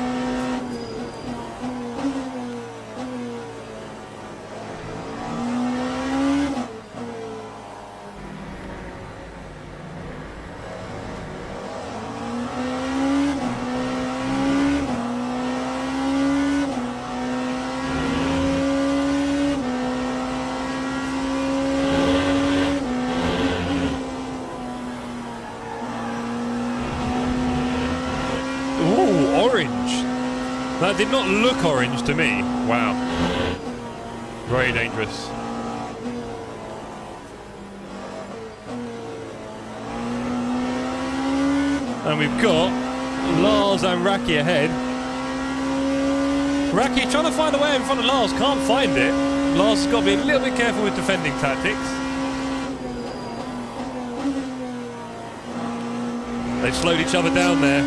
That did not look orange to me. Wow. Very dangerous. And we've got Lars and Raki ahead. Raki trying to find a way in front of Lars, can't find it. Lars has got to be a little bit careful with defending tactics. They've slowed each other down there.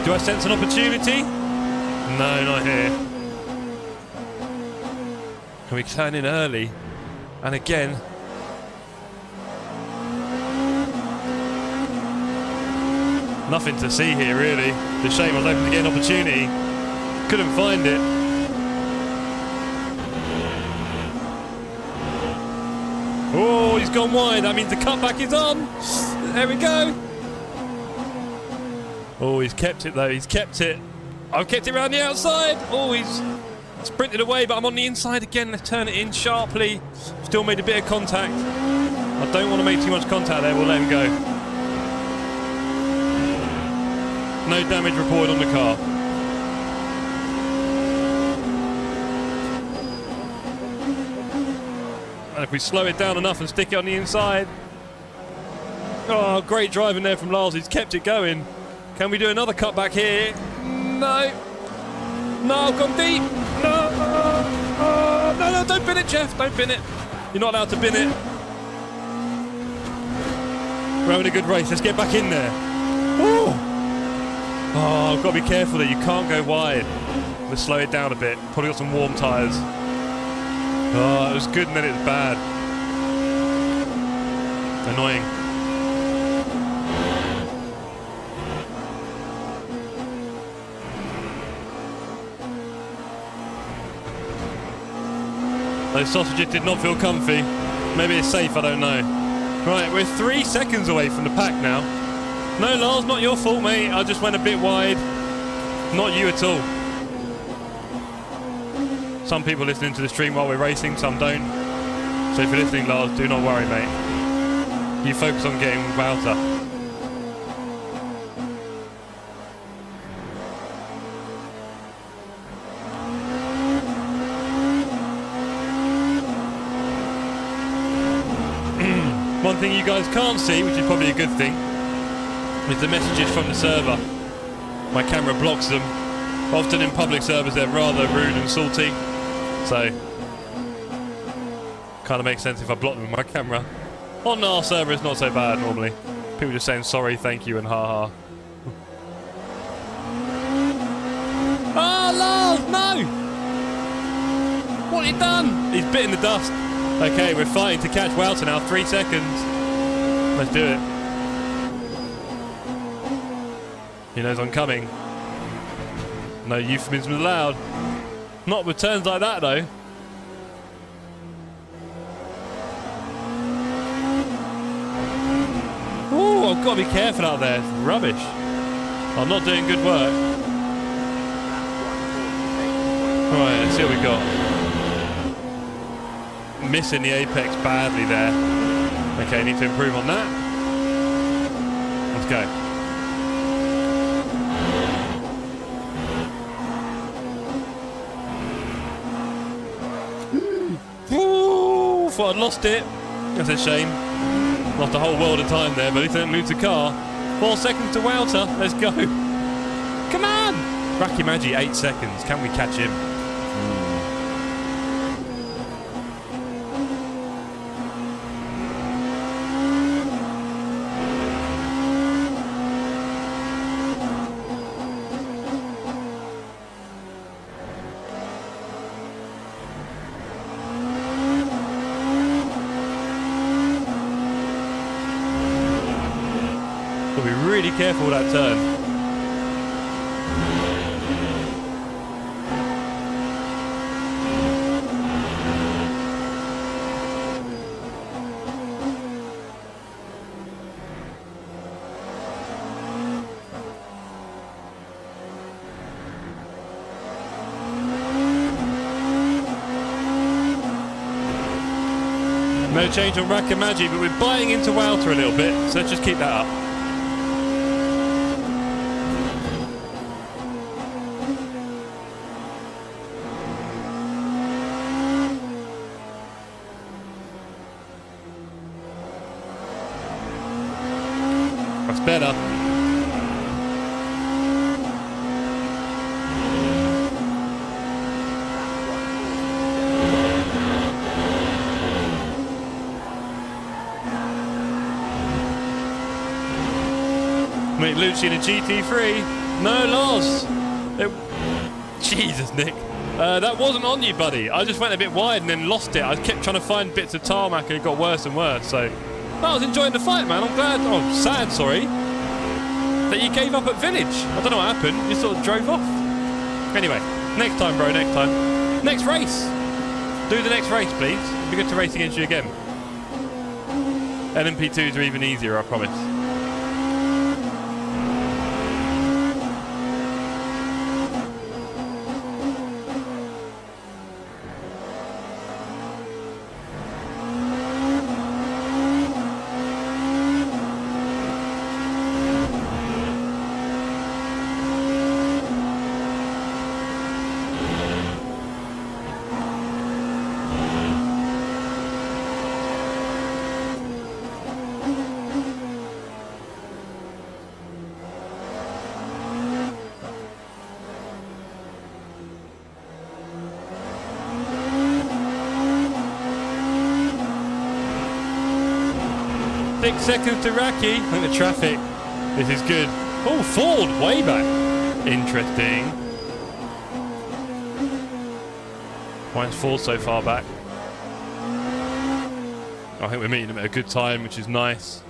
Do I sense an opportunity? No, not here. Can we turn in early? And again, Nothing to see here, really. It's a shame I was hoping to get an opportunity. Couldn't find it. Oh, he's gone wide. That means the cutback is on. There we go. Oh, he's kept it, though. He's kept it. I've kept it around the outside. Oh, he's sprinted away, but I'm on the inside again. Let's turn it in sharply. Still made a bit of contact. I don't want to make too much contact there. We'll let him go. No damage reported on the car. And if we slow it down enough and stick it on the inside. Oh, great driving there from Lars. He's kept it going. Can we do another cutback here? No. No, I've gone deep. No. No, don't bin it, Jeff. Don't bin it. You're not allowed to bin it. We're having a good race. Let's get back in there. Ooh. Oh, I've got to be careful there. You can't go wide. Let's slow it down a bit. Probably got some warm tyres. Oh, it was good and then it was bad. Annoying. Those sausages did not feel comfy. Maybe it's safe, I don't know. Right, we're 3 seconds away from the pack now. No, Lars, not your fault, mate. I just went a bit wide. Not you at all. Some people listening to the stream while we're racing, some don't. So if you're listening, Lars, do not worry, mate. You focus on getting Wouter. One thing you guys can't see, which is probably a good thing, is the messages from the server. My camera blocks them. Often in public servers they're rather rude and salty, so kind of makes sense if I block them with my camera. On our server it's not so bad normally. People just saying sorry, thank you and ha ha. Oh Lars, no! What have you done? He's bitten the dust. Okay, we're fighting to catch Wouter now. 3 seconds. Let's do it. He knows I'm coming. No euphemisms allowed. Not with turns like that, though. Oh, I've got to be careful out there. It's rubbish. I'm not doing good work. Right, let's see what we got. Missing the apex badly there. Okay, need to improve on that. Let's go. Ooh, thought I'd lost it. That's a shame. Lost a whole world of time there, but at least I didn't lose the car. 4 seconds to Wouter. Let's go. Come on! Rakimaji, 8 seconds. Can we catch him? Got to be really careful with that turn. No change on Rakimaji, but we're biting into Wouter a little bit, so let's just keep that up. That's better. Mate, Lucci in a GT3. No loss. Jesus, Nick. That wasn't on you, buddy. I just went a bit wide and then lost it. I kept trying to find bits of tarmac and it got worse and worse. So I was enjoying the fight, man. I'm glad. Oh, sad, sorry. that you gave up at Village. I don't know what happened. You sort of drove off. Anyway, next time, bro, next time. Next race. Do the next race, please. It'd be good to race against you again. LMP2s are even easier, I promise. Seconds to Raki. I think the traffic. This is good. Oh, Ford way back. Interesting. Why is Ford so far back? I think we're meeting them at a good time, which is nice.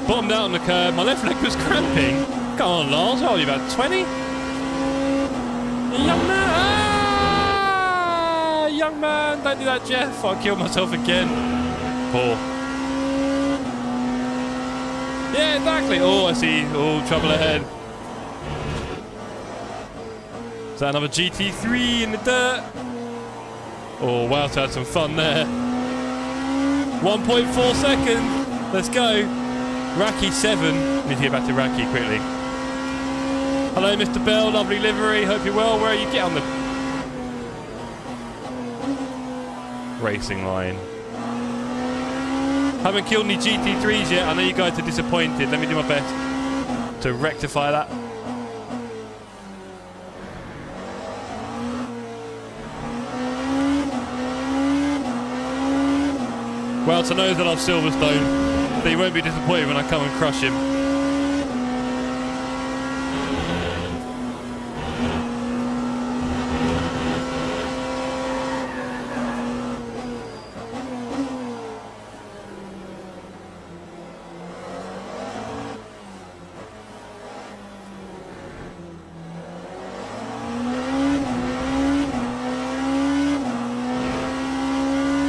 Bottomed out on the curb. My left leg was cramping. Come on, Lars. How old are you, about 20? Young man. Young man, don't do that, Jeff. I'll kill myself again. Poor. Yeah, exactly. Oh, I see. Oh, trouble ahead. Is that another GT3 in the dirt? Oh, wow, to have some fun there. 1.4 seconds. Let's go. Raki 7. Need to get back to Raki quickly. Hello, Mr. Bell. Lovely livery. Hope you're well. Where are you? Get on the racing line. Haven't killed any GT3s yet. I know you guys are disappointed. Let me do my best to rectify that. Well, to know that I'm Silverstone, that he won't be disappointed when I come and crush him.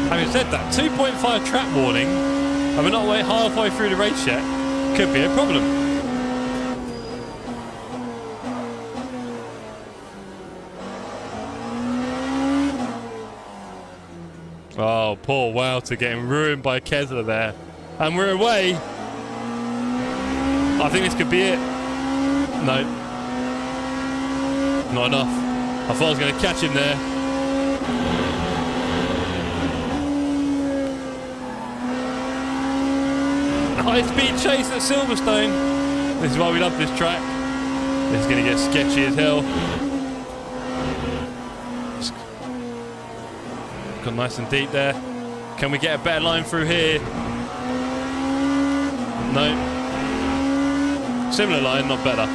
Having said that, 2.5 track warning, and we're not halfway through the race yet, could be a problem. Oh, poor Wouter getting ruined by Kessler there. And we're away. I think this could be it. No. Not enough. I thought I was going to catch him there. High-speed chase at Silverstone. This is why we love this track. This is going to get sketchy as hell. Got nice and deep there. Can we get a better line through here? No. Similar line, not better.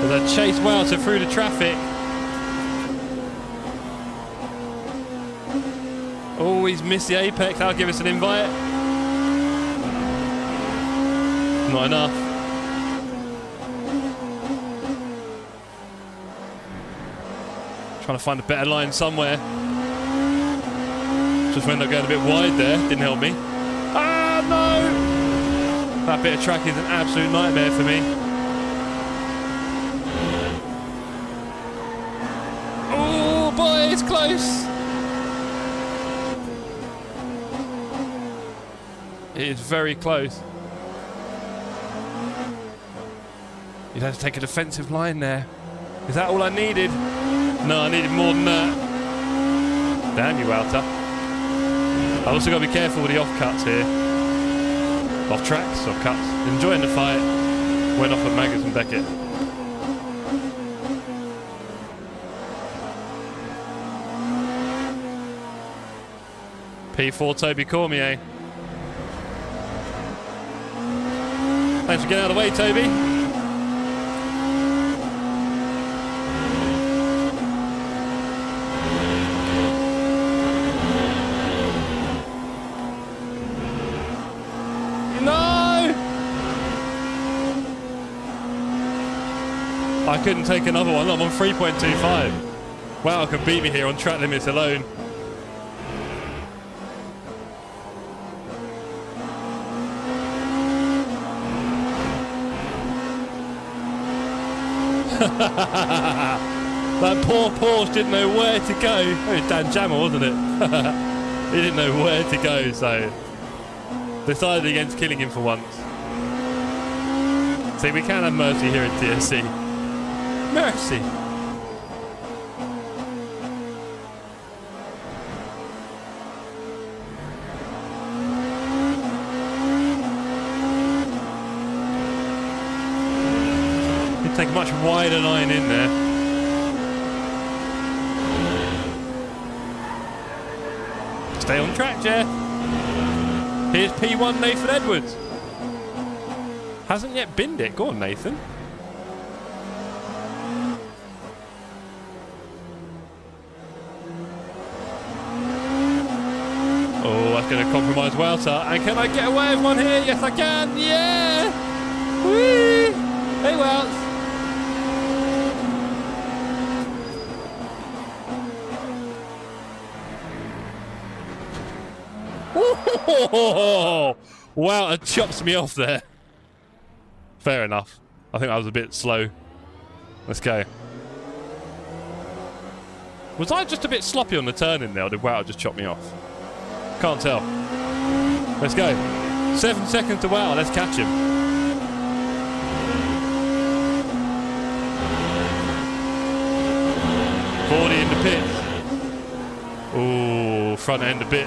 There's a chase Wouter through the traffic. Oh, he's missed the apex. That'll give us an invite. Not enough. Trying to find a better line somewhere. Just went up going a bit wide there. Didn't help me. Ah, no! That bit of track is an absolute nightmare for me. Oh, boy, it's close. It is very close. You'd have to take a defensive line there. Is that all I needed? No, I needed more than that. Damn you, Wouter. I've also got to be careful with the off-cuts here. Off-tracks, off-cuts. Enjoying the fight. Went off at Maggers and Beckett. P4 Toby Cormier. Thanks for getting out of the way, Toby. couldn't take another one. I'm on 3.25. Wow, can beat me here on track limits alone. That poor Porsche didn't know where to go. Oh, it was Dan Jammer, wasn't it? He didn't know where to go, so decided against killing him for once. See, we can have mercy here at TSC. Mercy. You take a much wider line in there. Stay on track, Jeff. Here's P1 Nathan Edwards. Hasn't yet binned it. Go on, Nathan. Oh, that's going to compromise Welter. And can I get away with one here? Yes, I can. Yeah. Whee. Hey, Welts. Oh, wow, it chops me off there. Fair enough. I think I was a bit slow. Let's go. Was I just a bit sloppy on the turn in there, or did Wow just chop me off? Can't tell. Let's go. 7 seconds to Wow. Let's catch him. .40 in the pits. Ooh, front end a bit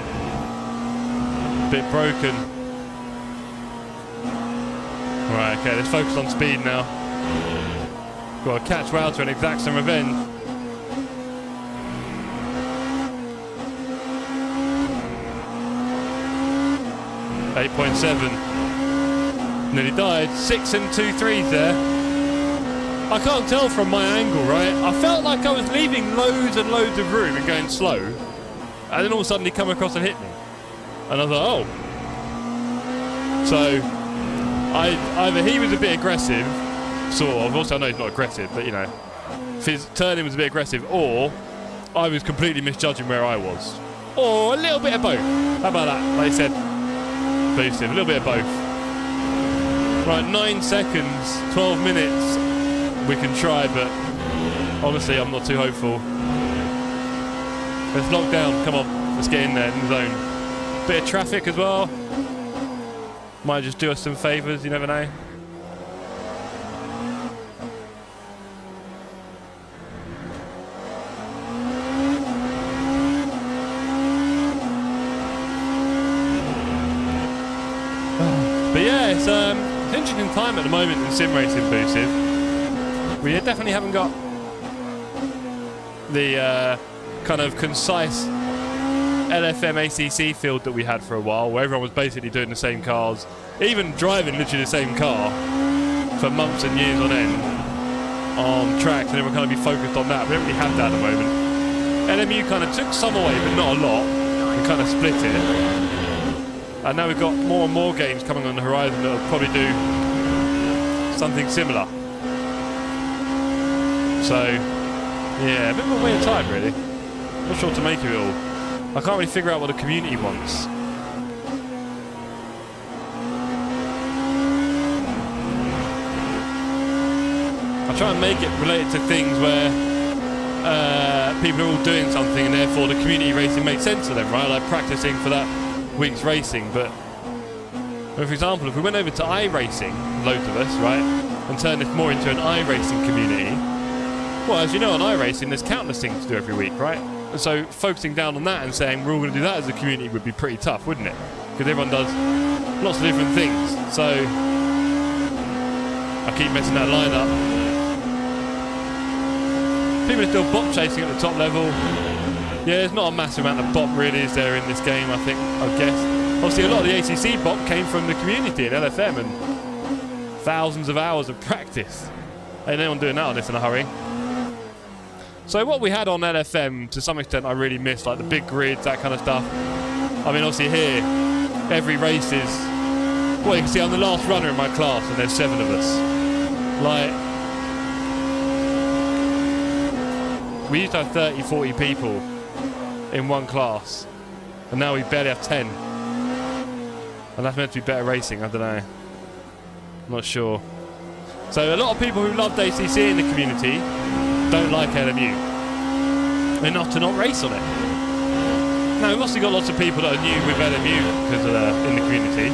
broken. Right, okay, let's focus on speed now. Got to catch Welter and exact some revenge. .7. Nearly died. 6 and 2 3s there. I can't tell from my angle, right? I felt like I was leaving loads and loads of room and going slow, and then all of a sudden he come across and hit me. And I was like, oh. So, either he was a bit aggressive, sort of. Also, I know he's not aggressive, but you know, if his turning was a bit aggressive, or I was completely misjudging where I was. Or a little bit of both. How about that? Like I said, boosted. A little bit of both. Right, 9 seconds, 12 minutes. We can try, but honestly, I'm not too hopeful. Let's lock down. Come on. Let's get in there, in the zone. Bit of traffic as well. Might just do us some favours, you never know. But yeah, it's an interesting time at the moment in sim racing, Boosted. We definitely haven't got the kind of concise LFM ACC field that we had for a while, where everyone was basically doing the same cars, even driving literally the same car for months and years on end on tracks, and everyone kind of be focused on that. We don't really have that at the moment. LMU kind of took some away, but not a lot, and kind of split it. And now we've got more and more games coming on the horizon that will probably do something similar. So, yeah, a bit of a weird time, really. Not sure what to make of it all. I can't really figure out what the community wants. I try and make it related to things where people are all doing something and therefore the community racing makes sense to them, right? Like practicing for that week's racing. But, for example, if we went over to iRacing, loads of us, right, and turned this more into an iRacing community, well, as you know, on iRacing, there's countless things to do every week, right? And so focusing down on that and saying we're all going to do that as a community would be pretty tough, wouldn't it? Because everyone does lots of different things. So I keep messing that line up. People are still bot chasing at the top level. Yeah, there's not a massive amount of bot really is there in this game, I think, I guess. Obviously, a lot of the ACC bot came from the community in LFM and thousands of hours of practice. Ain't anyone doing that on this in a hurry. So what we had on LFM, to some extent, I really missed, like the big grids, that kind of stuff. I mean, obviously here, every race is... Well, you can see I'm the last runner in my class, and there's 7 of us. Like, we used to have 30, 40 people in one class, and now we barely have 10. And that's meant to be better racing, I don't know. I'm not sure. So a lot of people who loved ACC in the community don't like LMU. Enough to not race on it. Now, we've also got lots of people that are new with LMU because in the community,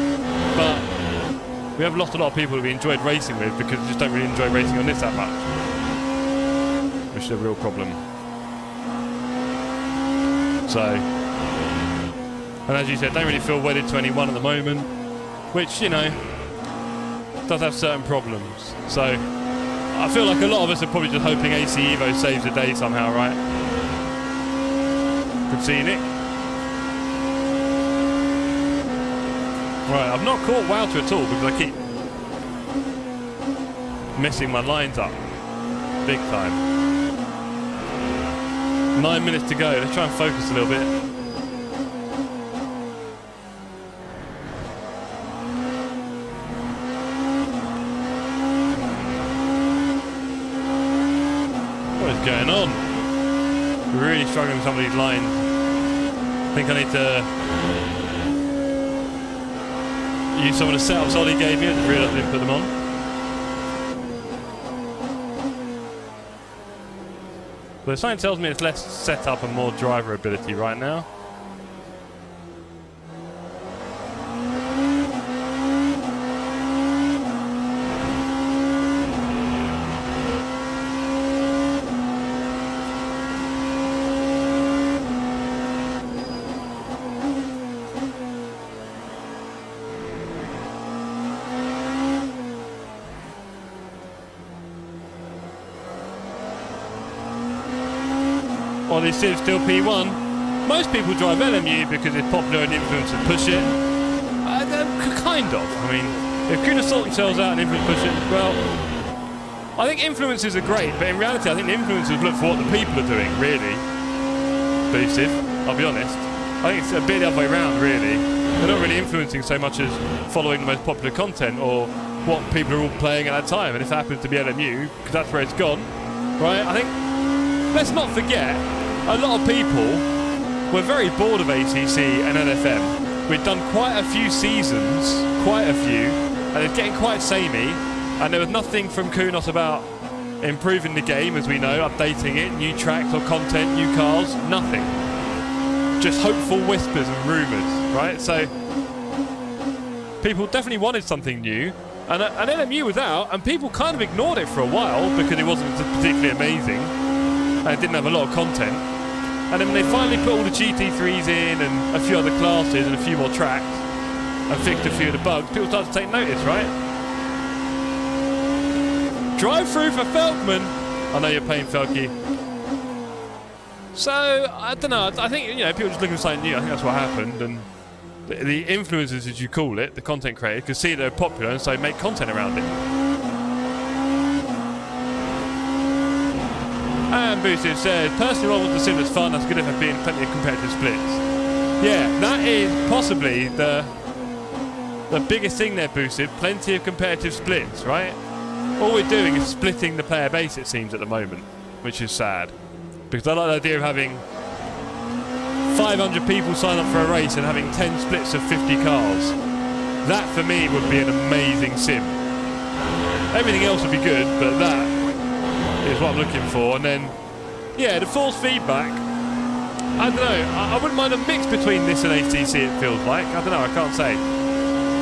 but we have lost a lot of people that we enjoyed racing with because we just don't really enjoy racing on this that much, which is a real problem. So, and as you said, don't really feel wedded to anyone at the moment, which, you know, does have certain problems. So, I feel like a lot of us are probably just hoping AC Evo saves the day somehow, right? Good see you, Nick. Right, I've not caught Wouter at all because I keep messing my lines up big time. 9 minutes to go. Let's try and focus a little bit. What is going on? We're really struggling with some of these lines. I think I need to use some of the setups Ollie gave me. I didn't realise I didn't put them on. But something tells me it's less setup and more driver ability right now. Well, this is still P1. Most people drive LMU because it's popular and influencers push it. Kind of. I mean, if Kuna sort themselves out and influencers push it, well, I think influencers are great, but in reality, I think the influencers look for what the people are doing, really. Boosted, I'll be honest. I think it's a bit the other way around, really. They're not really influencing so much as following the most popular content or what people are all playing at that time. And if it happens to be LMU, because that's where it's gone, right? I think, let's not forget, a lot of people were very bored of ACC and LFM. We'd done quite a few seasons, and it's getting quite samey, and there was nothing from Kunos about improving the game, as we know, updating it, new tracks or content, new cars, nothing. Just hopeful whispers and rumours, right? So people definitely wanted something new, and LMU was out, and people kind of ignored it for a while because it wasn't particularly amazing, and it didn't have a lot of content. And then when they finally put all the GT3s in and a few other classes and a few more tracks and fixed a few of the bugs, people started to take notice, right? Drive through for Felkman. I know you're paying Felky. So, I don't know. I think, you know, people just looking for something new. I think that's what happened. And the influencers, as you call it, the content creators, could see they're popular and so make content around it. And Boosted says, personally, I want the sim that's fun. That's good if there being plenty of competitive splits. Yeah, that is possibly the biggest thing there, Boosted. Plenty of competitive splits, right? All we're doing is splitting the player base, it seems, at the moment, which is sad. Because I like the idea of having 500 people sign up for a race and having 10 splits of 50 cars. That, for me, would be an amazing sim. Everything else would be good, but that is what I'm looking for. And then, yeah, the force feedback, I don't know, I wouldn't mind a mix between this and ATC, it feels like. I don't know, I can't say.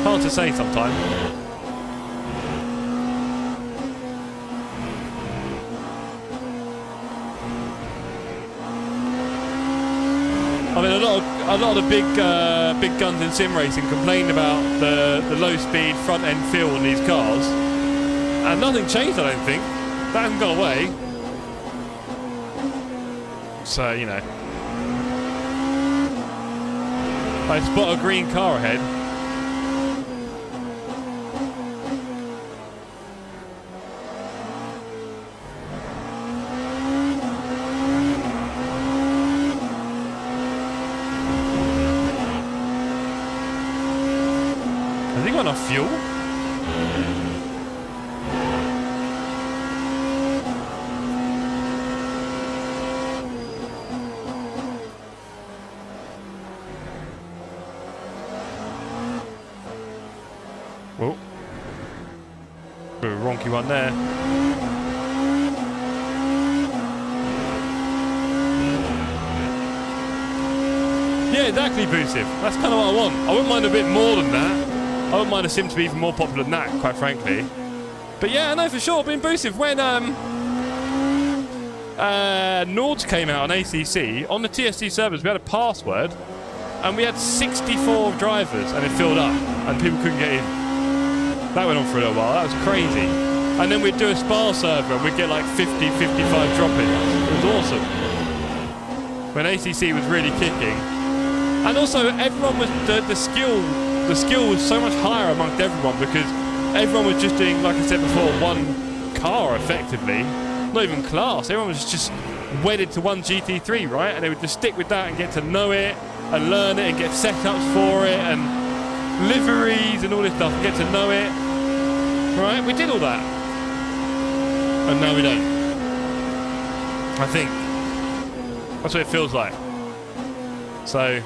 Hard to say sometimes. I mean, a lot of the big guns in sim racing complained about the low speed front end feel on these cars, and nothing changed, I don't think. That hasn't gone away. So, you know. I spot a green car ahead. Has he got enough fuel? of a wonky one there. Yeah, exactly, Boosiv. That's kind of what I want. I wouldn't mind a bit more than that. I wouldn't mind a sim to be even more popular than that, quite frankly. But yeah, I know for sure, being Boosiv, when Nords came out on ACC, on the TSC servers, we had a password, and we had 64 drivers, and it filled up, and people couldn't get in. That went on for a little while. That was crazy. And then we'd do a spa server, and we'd get like 50, 55 drop-ins. It was awesome. When ACC was really kicking. And also, everyone was the skill was so much higher amongst everyone because everyone was just doing, like I said before, one car effectively, not even class. Everyone was just wedded to one GT3, right? And they would just stick with that and get to know it and learn it and get setups for it and liveries and all this stuff and get to know it, right? We did all that, and now we don't. I think that's what it feels like. So.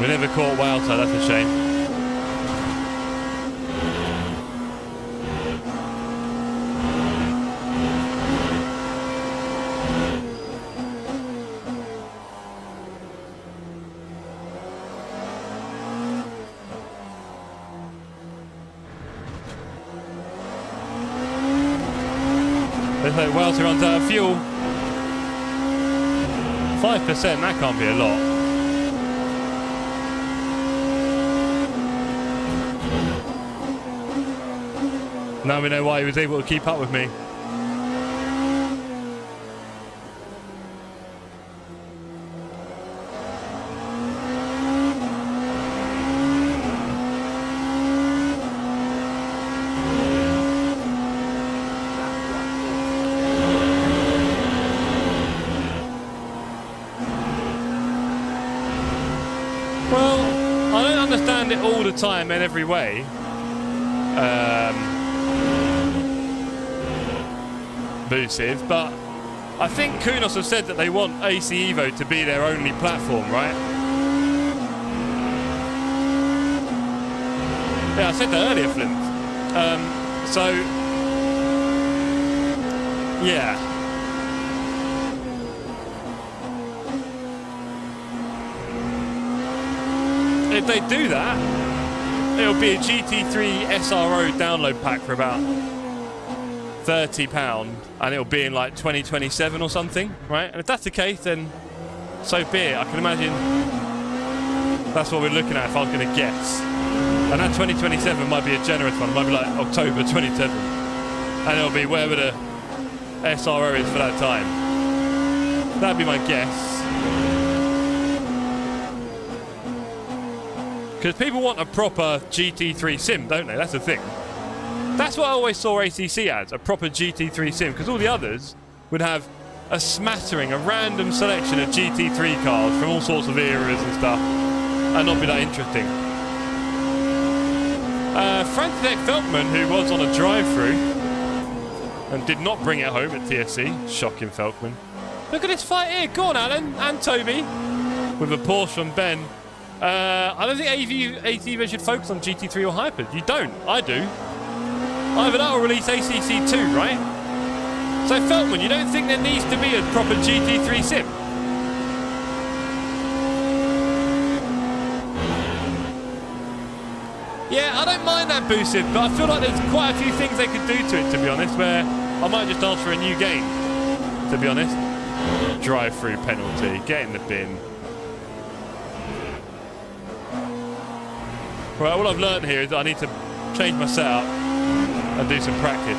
We never caught Wowter, that's a shame. Let's hope Wowter runs out of fuel. 5%, that can't be a lot. Now we know why he was able to keep up with me. Well, I don't understand it all the time in every way. Boosiv, but I think Kunos have said that they want AC Evo to be their only platform, right? Yeah, I said that earlier, Flint. So, yeah. If they do that, it'll be a GT3 SRO download pack for about £30, and it'll be in like 2027 or something, right? And if that's the case, then so be it. I can imagine that's what we're looking at if I was going to guess. And that 2027 might be a generous one. It might be like October 27. And it'll be wherever the SRO is for that time. That'd be my guess. Because people want a proper GT3 sim, don't they? That's the thing. That's what I always saw ACC as, a proper GT3 sim, because all the others would have a smattering, a random selection of GT3 cars from all sorts of eras and stuff, and not be that interesting. František Felkman, who was on a drive-through and did not bring it home at TSC, shocking Felkman. Look at this fight here, go on Alan, and Toby, with a Porsche from Ben. I don't think ACV should focus on GT3 or Hyper. You don't, I do. Either that or release ACC2, right? So Feltman, you don't think there needs to be a proper GT3 sim? Yeah, I don't mind that Boosiv, but I feel like there's quite a few things they could do to it, to be honest, where I might just ask for a new game, to be honest. Drive-through penalty, get in the bin. Right, all I've learned here is that I need to change my setup and do some practice.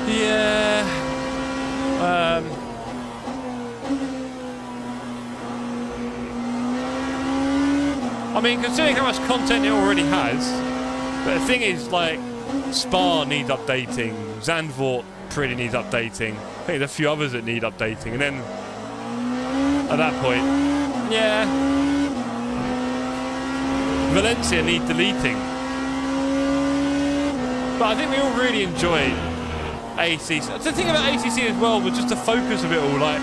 Yeah. I mean, considering how much content it already has, but the thing is, like, Spa needs updating, Zandvoort pretty needs updating. I think there's a few others that need updating, and then at that point. Yeah. Valencia need deleting. But I think we all really enjoyed ACC. The thing about ACC as well was just the focus of it all. Like,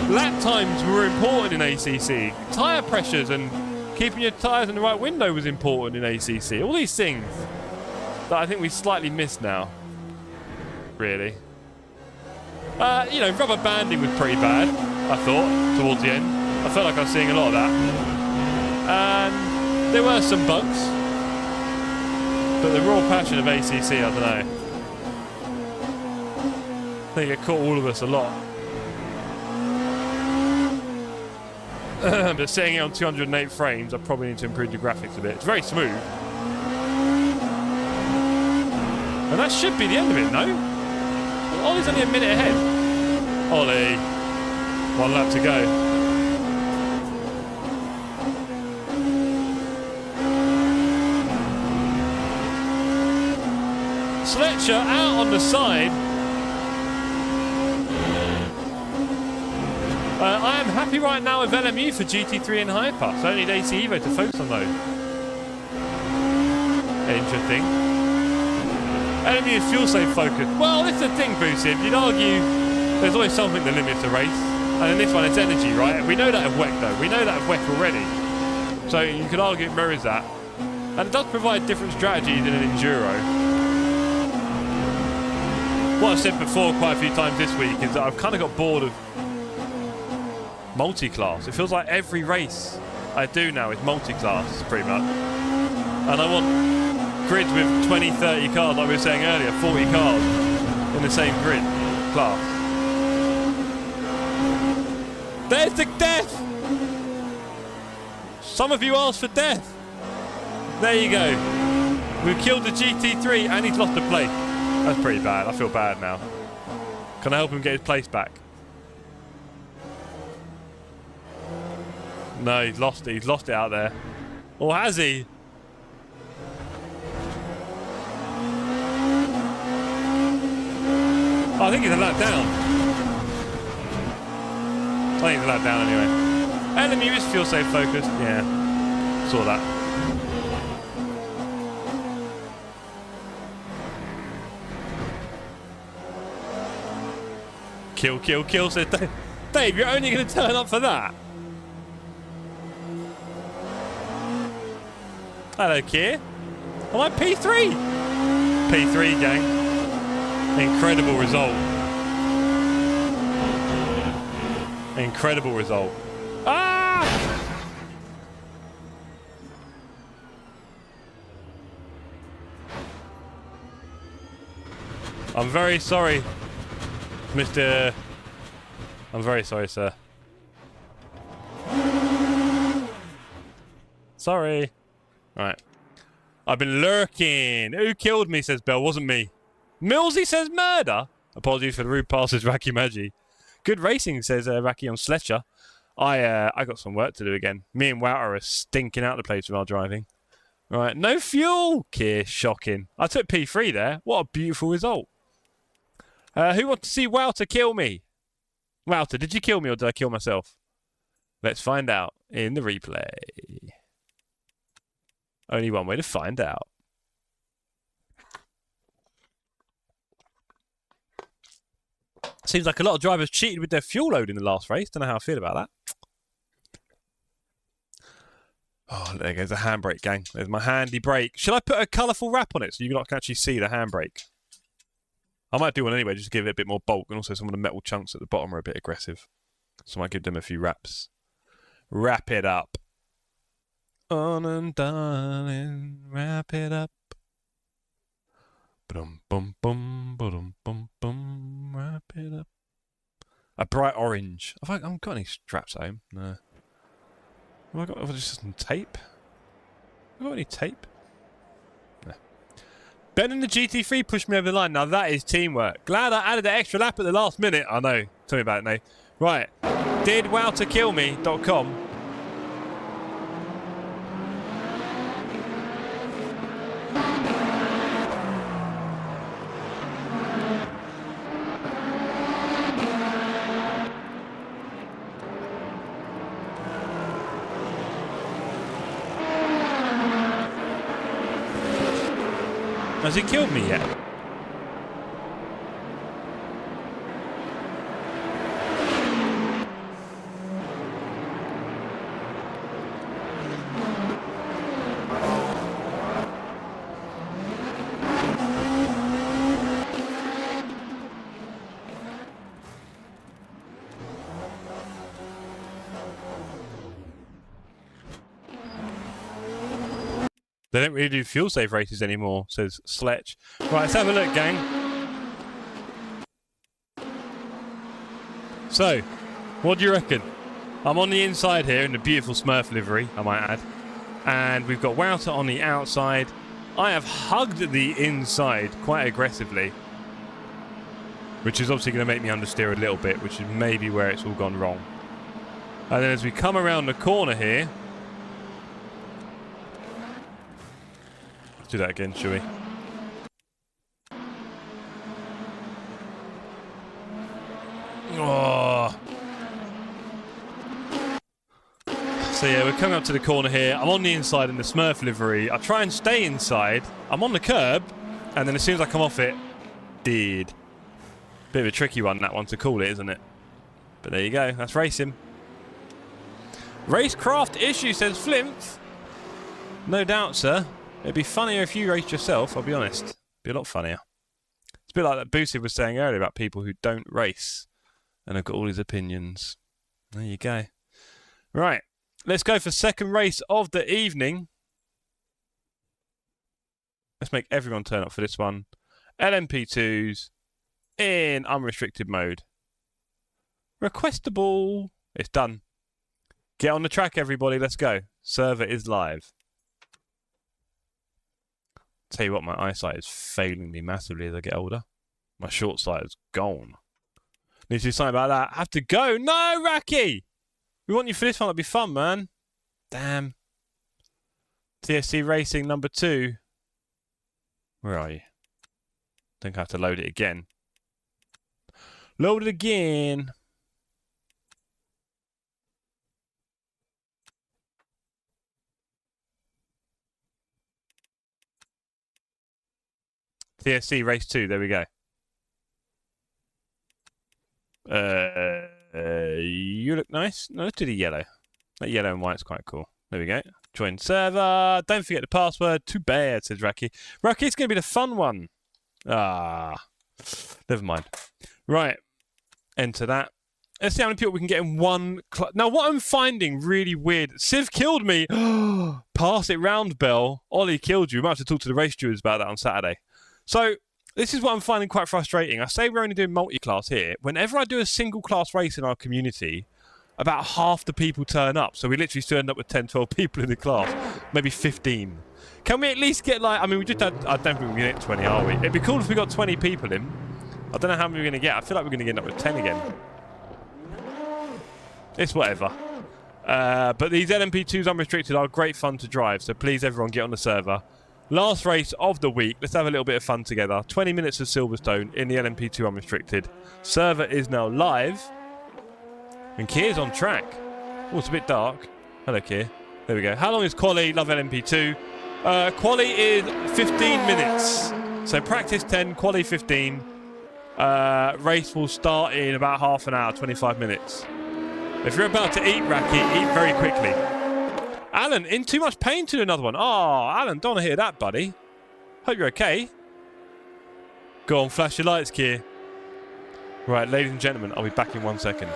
lap times were important in ACC. Tyre pressures and keeping your tyres in the right window was important in ACC. All these things that I think we slightly miss now. Really. You know, rubber banding was pretty bad, I thought, towards the end. I felt like I was seeing a lot of that. And there were some bugs. But the raw passion of ACC, I don't know. I think it caught all of us a lot. But setting it on 208 frames, I probably need to improve the graphics a bit. It's very smooth. And that should be the end of it, no? Ollie's only a minute ahead. Ollie. 1 lap to go. Fletcher out on the side. I am happy right now with LMU for GT3 and Hyper. So I don't need AC Evo to focus on those. Interesting. LMU is fuel safe focused. Well, this is the thing, Boosted. You'd argue there's always something that limits a race. And in this one, it's energy, right? We know that of WEC, though. We know that of WEC already. So you could argue it mirrors that. And it does provide different strategies in an enduro. What I've said before quite a few times this week is that I've kind of got bored of multi-class. It feels like every race I do now is multi-class, pretty much. And I want grids with 20, 30 cars, like we were saying earlier, 40 cars in the same grid class. There's the death! Some of you asked for death. There you go. We've killed the GT3 and he's lost the place. That's pretty bad. I feel bad now. Can I help him get his place back? No, he's lost it. He's lost it out there. Or has he? Oh, I think he's a lap down. I think he's a lap down anyway. LMU is fuel safe focused. Yeah. Saw that. Kill, kill, kill, says Dave. Dave, you're only going to turn up for that? Hello, Kier. Am I P3? P3, gang. Incredible result. Incredible result. Ah! I'm very sorry, Mr. I'm very sorry, sir. Sorry. Alright. I've been lurking. Who killed me, says Bell. Wasn't me. Millsy says murder. Apologies for the rude passes, Raki Maggi. Good racing, says Raki on Sletcher. I got some work to do again. Me and Wouter are stinking out the place with our driving. Right. No fuel. Kier, shocking. I took P3 there. What a beautiful result. Who wants to see Wouter kill me? Wouter, did you kill me or did I kill myself? Let's find out in the replay. Only one way to find out. Seems like a lot of drivers cheated with their fuel load in the last race. Don't know how I feel about that. Oh, there goes the handbrake, gang. There's my handy brake. Should I put a colourful wrap on it so you can actually see the handbrake? I might do one anyway, just to give it a bit more bulk. And also some of the metal chunks at the bottom are a bit aggressive. So I might give them a few wraps. Wrap it up. On and darling, wrap it up. Bum bum bum bum bum bum. Wrap it up. A bright orange. Have I got any straps at home? No. Have I got just some tape? Have I got any tape? No. Ben and the GT3 pushed me over the line. Now that is teamwork. Glad I added an extra lap at the last minute. I know. Tell me about it, Nate. Right. Did wowtokillme.com. Has he killed me yet? They don't really do fuel safe races anymore, says Sledge. Right, let's have a look, gang. So, what do you reckon? I'm on the inside here in the beautiful Smurf livery, I might add. And we've got Wouter on the outside. I have hugged the inside quite aggressively. Which is obviously going to make me understeer a little bit, which is maybe where it's all gone wrong. And then as we come around the corner here... Let's do that again, shall we? Oh. So yeah, we're coming up to the corner here. I'm on the inside in the Smurf livery. I try and stay inside. I'm on the curb, and then as soon as I come off it, dead. Bit of a tricky one, that one, to call it, isn't it? But there you go. That's racing. Racecraft issue, says Flimp. No doubt, sir. It'd be funnier if you raced yourself, I'll be honest. It'd be a lot funnier. It's a bit like that Boosted was saying earlier about people who don't race and have got all his opinions. There you go. Right. Let's go for second race of the evening. Let's make everyone turn up for this one. LMP2s in unrestricted mode. Requestable. It's done. Get on the track, everybody. Let's go. Server is live. Tell you what, my eyesight is failing me massively as I get older. My short sight is gone. Need to do something about that. Have to go. No, Raki! We want you for this one. That'd be fun, man. Damn. TSC Racing number 2. Where are you? Think I have to load it again. Load it again. TSC Race 2, there we go. You look nice. No, let's do the yellow. That yellow and white's quite cool. There we go. Join server. Don't forget the password. Too bad, says Raki. Raki, it's going to be the fun one. Ah. Never mind. Right. Enter that. Let's see how many people we can get in one... Now, what I'm finding really weird... Civ killed me. Pass it round, Bell. Ollie killed you. We might have to talk to the race stewards about that on Saturday. So, this is what I'm finding quite frustrating. I say we're only doing multi-class here. Whenever I do a single-class race in our community, about half the people turn up. So we literally still end up with 10, 12 people in the class. Maybe 15. Can we at least get like... I mean, we just had... I don't think we're going to get 20, are we? It'd be cool if we got 20 people in. I don't know how many we're going to get. I feel like we're going to end up with 10 again. It's whatever. But these LMP2s unrestricted are great fun to drive. So please, everyone, get on the server. Last race of the week. Let's have a little bit of fun together. 20 minutes of Silverstone in the LMP2 unrestricted. Server is now live. And Kier's on track. Oh, it's a bit dark. Hello, Kier. There we go. How long is quali? Love LMP2. Quali is 15 minutes. So practice 10, quali 15. Race will start in about half an hour, 25 minutes. If you're about to eat, Raki, eat very quickly. Alan, in too much pain to another one. Oh, Alan, don't want to hear that, buddy. Hope you're okay. Go on, flash your lights, Kier. Right, ladies and gentlemen, I'll be back in 1 second.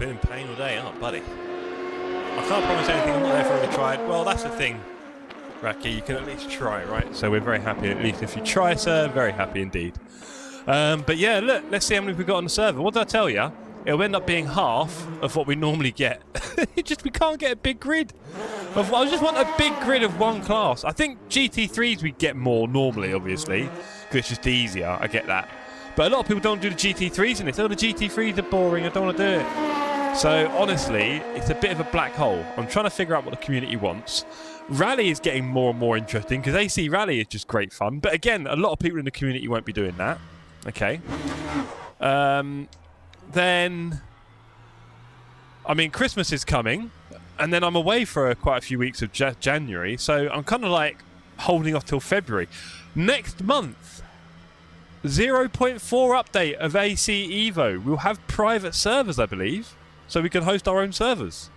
been in pain all day, aren't buddy? I can't promise anything. I'm not there for every try. Well, that's the thing, Raki. You can at least try, right? So we're very happy. At least if you try, sir, very happy indeed. But yeah, look. Let's see how many we've got on the server. What did I tell you? It'll end up being half of what we normally get. We can't get a big grid. I just want a big grid of one class. I think GT3s we get more normally, obviously, because it's just easier. I get that. But a lot of people don't do the GT3s in this. Oh, the GT3s are boring. I don't want to do it. So, honestly, it's a bit of a black hole. I'm trying to figure out what the community wants. Rally is getting more and more interesting because AC Rally is just great fun. But again, a lot of people in the community won't be doing that. Okay. Then, I mean, Christmas is coming. And then I'm away for quite a few weeks of January. So I'm kind of like holding off till February. Next month, 0.4 update of AC Evo. We'll have private servers, I believe. So we can host our own servers.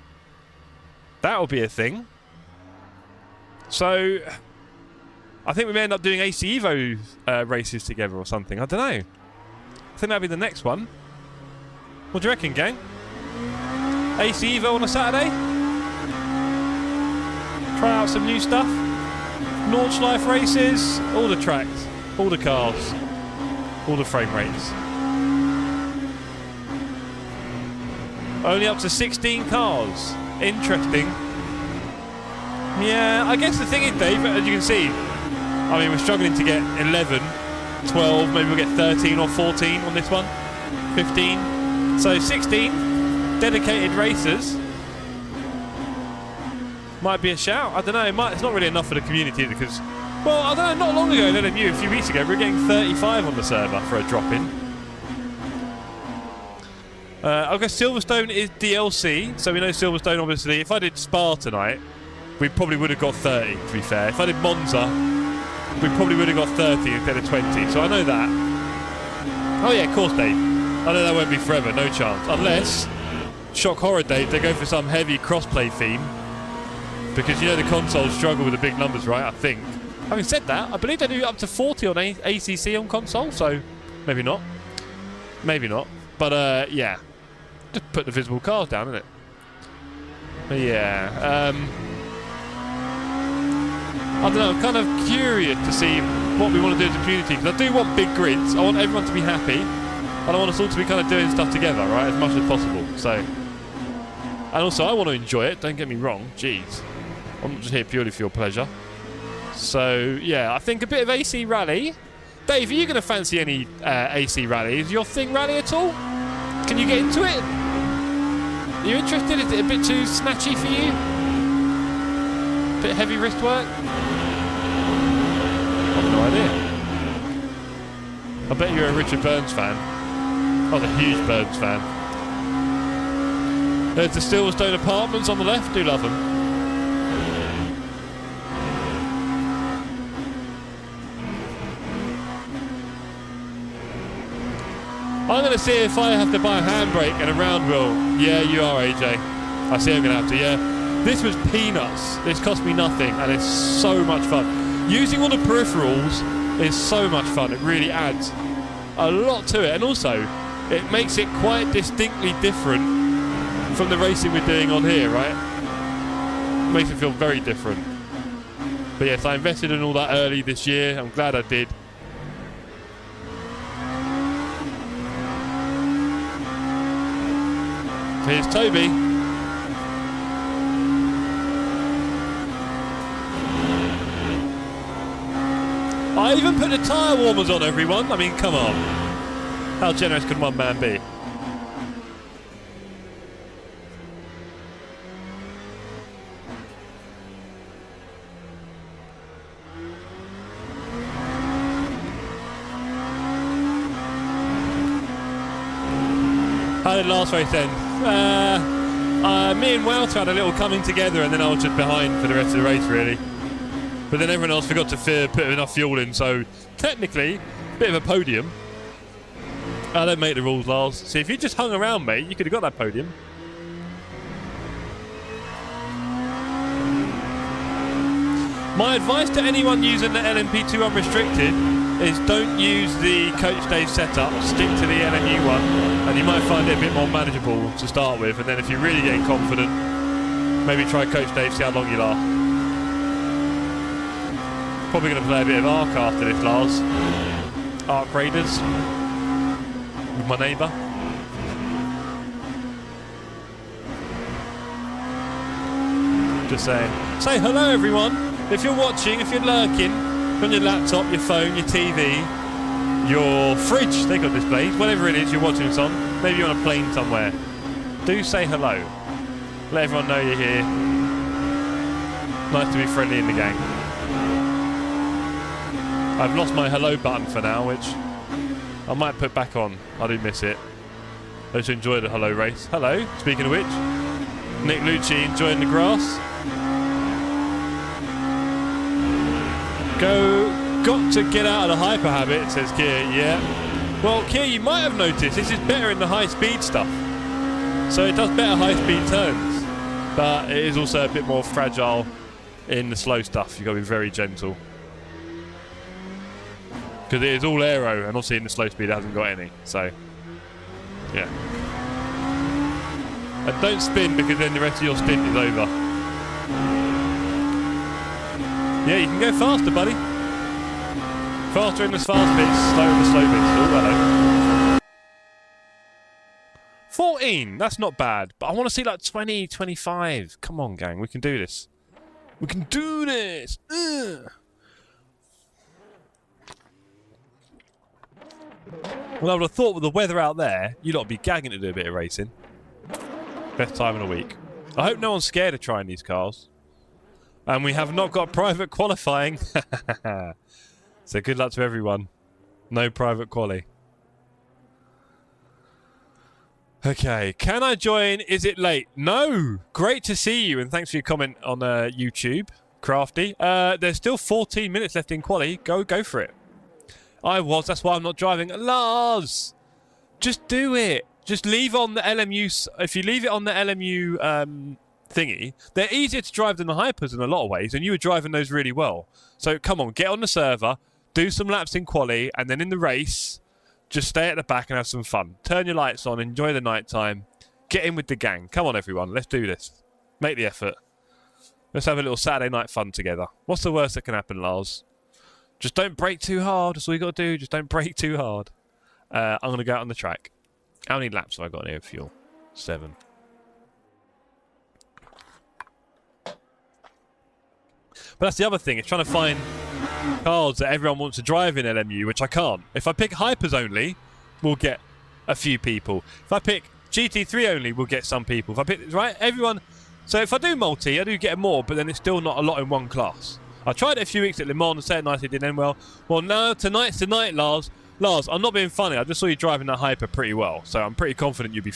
That'll be a thing. So I think we may end up doing AC Evo races together or something. I don't know. I think that'll be the next one. What do you reckon, gang? AC Evo on a Saturday? Try out some new stuff. Nordschleife races, all the tracks, all the cars, all the frame rates. Only up to 16 cars. Interesting. Yeah, I guess the thing is, Dave, as you can see, I mean, we're struggling to get 11, 12, maybe we'll get 13 or 14 on this one. 15. So 16 dedicated racers. Might be a shout. I don't know. It's not really enough for the community because, well, I don't know. Not long ago in LMU, a few weeks ago, we were getting 35 on the server for a drop-in. I guess Silverstone is DLC, so we know Silverstone, obviously. If I did Spa tonight, we probably would have got 30, to be fair. If I did Monza, we probably would have got 30 instead of 20, so I know that. Oh yeah, of course, Dave. I know that won't be forever, no chance. Unless, Shock Horror Dave, they go for some heavy crossplay theme. Because you know the consoles struggle with the big numbers, right? I think. Having said that, I believe they do up to 40 on ACC on console, so maybe not. Maybe not. But yeah. Just put the visible cars down, innit? But yeah. I don't know, I'm kind of curious to see what we want to do as a community. Because I do want big grids. I want everyone to be happy. And I want us all to be kind of doing stuff together, right? As much as possible. So. And also, I want to enjoy it. Don't get me wrong. Jeez. I'm not just here purely for your pleasure. So, yeah, I think a bit of AC Rally. Dave, are you going to fancy any AC Rally? Is your thing Rally at all? Can you get into it? Are you interested? Is it a bit too snatchy for you? Bit heavy wrist work? I've no idea. I bet you're a Richard Burns fan. I was a huge Burns fan. There's the Silverstone apartments on the left. Do love them. I'm going to see if I have to buy a handbrake and a round wheel. Yeah, you are, AJ. I see I'm going to have to, yeah. This was peanuts. This cost me nothing, and it's so much fun. Using all the peripherals is so much fun. It really adds a lot to it. And also, it makes it quite distinctly different from the racing we're doing on here, right? It makes it feel very different. But yes, I invested in all that early this year. I'm glad I did. Here's Toby. I even put the tyre warmers on, everyone. I mean, come on. How generous can one man be? How did last race end? Me and Wouter had a little coming together, and then I was just behind for the rest of the race, really. But then everyone else forgot to put enough fuel in, so technically, a bit of a podium. I don't make the rules, Lars. See, if you just hung around, mate, you could have got that podium. My advice to anyone using the LMP2 unrestricted is don't use the Coach Dave setup, stick to the LMU one, and you might find it a bit more manageable to start with, and then if you're really getting confident, maybe try Coach Dave, see how long you last. Probably going to play a bit of Ark after this, Lars. Ark Raiders with my neighbour. Just saying. Say hello, everyone. If you're watching, if you're lurking on your laptop, your phone, your TV, your fridge, they got displays, whatever it is you're watching this on. Maybe you're on a plane somewhere. Do say hello. Let everyone know you're here. Nice to be friendly in the gang. I've lost my hello button for now, which I might put back on. I do miss it. I just enjoy the hello race. Hello, speaking of which, Nick Lucci enjoying the grass. Got to get out of the hyper habit, says Kia. Yeah. Well, Kia, you might have noticed this is better in the high speed stuff. So it does better high speed turns, but it is also a bit more fragile in the slow stuff. You've got to be very gentle. Because it is all aero, and obviously in the slow speed it hasn't got any. So, yeah. And don't spin, because then the rest of your stint is over. Yeah, you can go faster, buddy. Faster in the fast bits, slower in the slow bits. Oh, hello. 14, that's not bad. But I want to see like 20, 25. Come on, gang, we can do this. We can do this. Ugh. Well, I would have thought with the weather out there, you'd lot be gagging to do a bit of racing. Best time of the week. I hope no one's scared of trying these cars. And we have not got private qualifying. So good luck to everyone. No private quali. Okay, can I join? Is it late? No! Great to see you, and thanks for your comment on YouTube, Crafty. There's still 14 minutes left in quali. Go for it. That's why I'm not driving. Lars! Just do it. Just leave on the LMU. If you leave it on the LMU thingy, they're easier to drive than the hypers in a lot of ways, and you were driving those really well. So come on, get on the server, do some laps in quali, and then in the race, just stay at the back and have some fun. Turn your lights on, enjoy the night time, get in with the gang. Come on, everyone, let's do this. Make the effort. Let's have a little Saturday night fun together. What's the worst that can happen, Lars? Just don't brake too hard. That's all you got to do. Just don't brake too hard. I'm going to go out on the track. How many laps have I got in here of fuel? 7. But that's the other thing. It's trying to find cars that everyone wants to drive in LMU, which I can't. If I pick hypers only, we'll get a few people. If I pick GT3 only, we'll get some people. If I pick, right, everyone. So if I do multi, I do get more, but then it's still not a lot in one class. I tried it a few weeks at Le Mans and said nicely, didn't end well. Well, no, tonight's the night, Lars. Lars, I'm not being funny. I just saw you driving that hyper pretty well, so I'm pretty confident you'll be,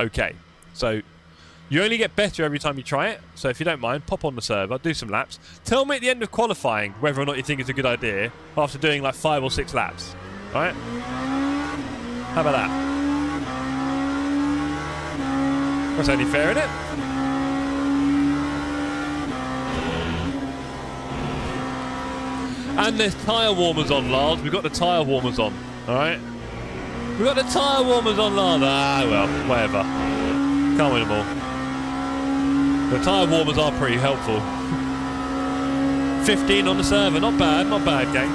okay. So you only get better every time you try it. So if you don't mind, pop on the server, do some laps. Tell me at the end of qualifying whether or not you think it's a good idea after doing like 5 or 6 laps. All right? How about that? That's only fair, isn't it? And there's tyre warmers on, Lars. We've got the tyre warmers on, alright? We've got the tyre warmers on, Lars. Ah, well, whatever. Can't win them all. The tyre warmers are pretty helpful. 15 on the server. Not bad, gang.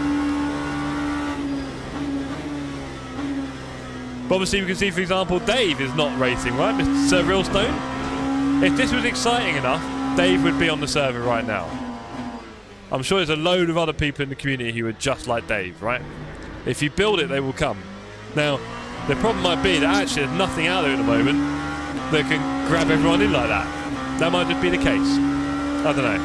But obviously, we can see, for example, Dave is not racing, right, Mr. Sir Realstone? If this was exciting enough, Dave would be on the server right now. I'm sure there's a load of other people in the community who are just like Dave, right? If you build it, they will come. Now, the problem might be that actually there's nothing out there at the moment that can grab everyone in like that. That might just be the case. I don't know.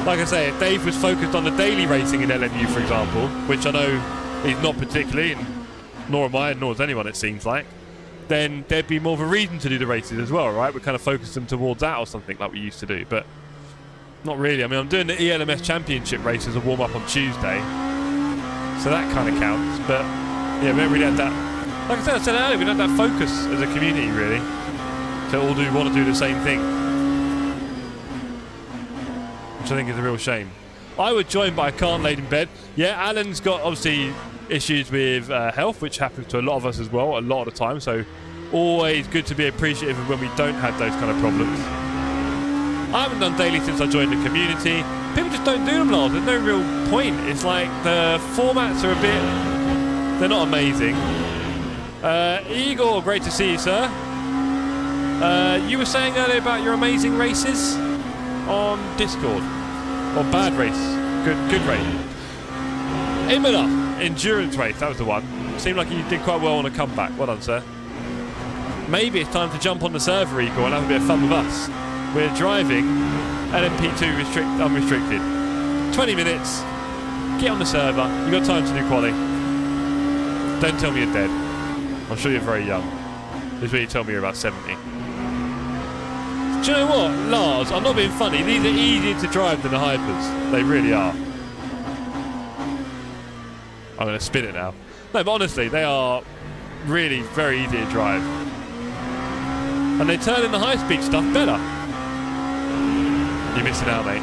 Like I say, if Dave was focused on the daily racing in LMU, for example, which I know he's not particularly, and nor am I, and nor is anyone, it seems like, then there'd be more of a reason to do the races as well, right? We kind of focus them towards that or something like we used to do, but not really. I mean, I'm doing the ELMS Championship race as a warm-up on Tuesday, so that kind of counts, but yeah, we don't really have that. Like I said earlier, we don't have that focus as a community, really, to all want to do the same thing, which I think is a real shame. I would join, but I can't lay in bed. Yeah, Alan's got obviously issues with health, which happens to a lot of us as well, a lot of the time. So always good to be appreciative of when we don't have those kind of problems. I haven't done daily since I joined the community. People just don't do them, Lars. There's no real point. It's like the formats are a bit... They're not amazing. Igor, great to see you, sir. You were saying earlier about your amazing races on Discord. Or bad race. Good race. Imola, endurance race. That was the one. Seemed like you did quite well on a comeback. Well done, sir. Maybe it's time to jump on the server, Igor, and have a bit of fun with us. We're driving LMP2 unrestricted. 20 minutes. Get on the server. You've got time to do quali. Don't tell me you're dead. I'm sure you're very young. This is when you tell me you're about 70. Do you know what, Lars? I'm not being funny. These are easier to drive than the Hypers. They really are. I'm going to spin it now. No, but honestly, they are really very easy to drive. And they turn in the high-speed stuff better. You're missing out, mate.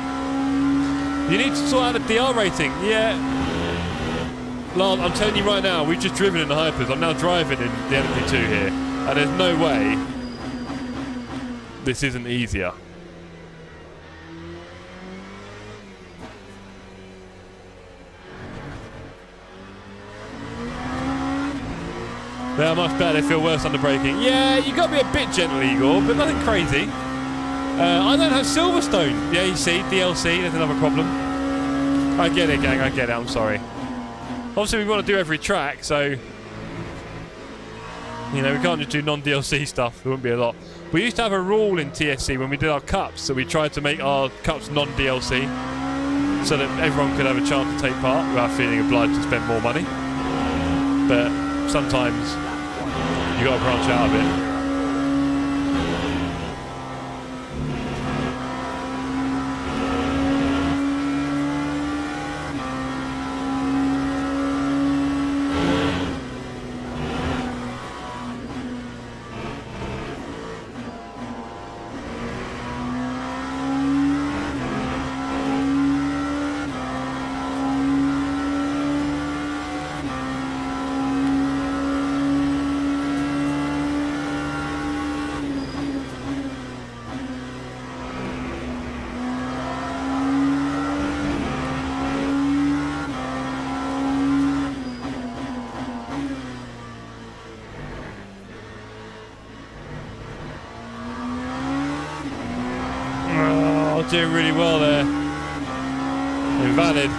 You need to sort out the DR rating. Yeah. Lars, I'm telling you right now, we've just driven in the Hypers. I'm now driving in the LMP2 here. And there's no way this isn't easier. They are much better. They feel worse under braking. Yeah, you got to be a bit gentle, Igor, but nothing crazy. I don't have Silverstone. Yeah, you see, DLC, there's another problem. I get it, gang, I get it, I'm sorry. Obviously, we want to do every track, so... You know, we can't just do non-DLC stuff. There wouldn't be a lot. We used to have a rule in TSC when we did our cups, so we tried to make our cups non-DLC, so that everyone could have a chance to take part without feeling obliged to spend more money. But sometimes, you got to branch out a bit. Doing really well there. Invalid.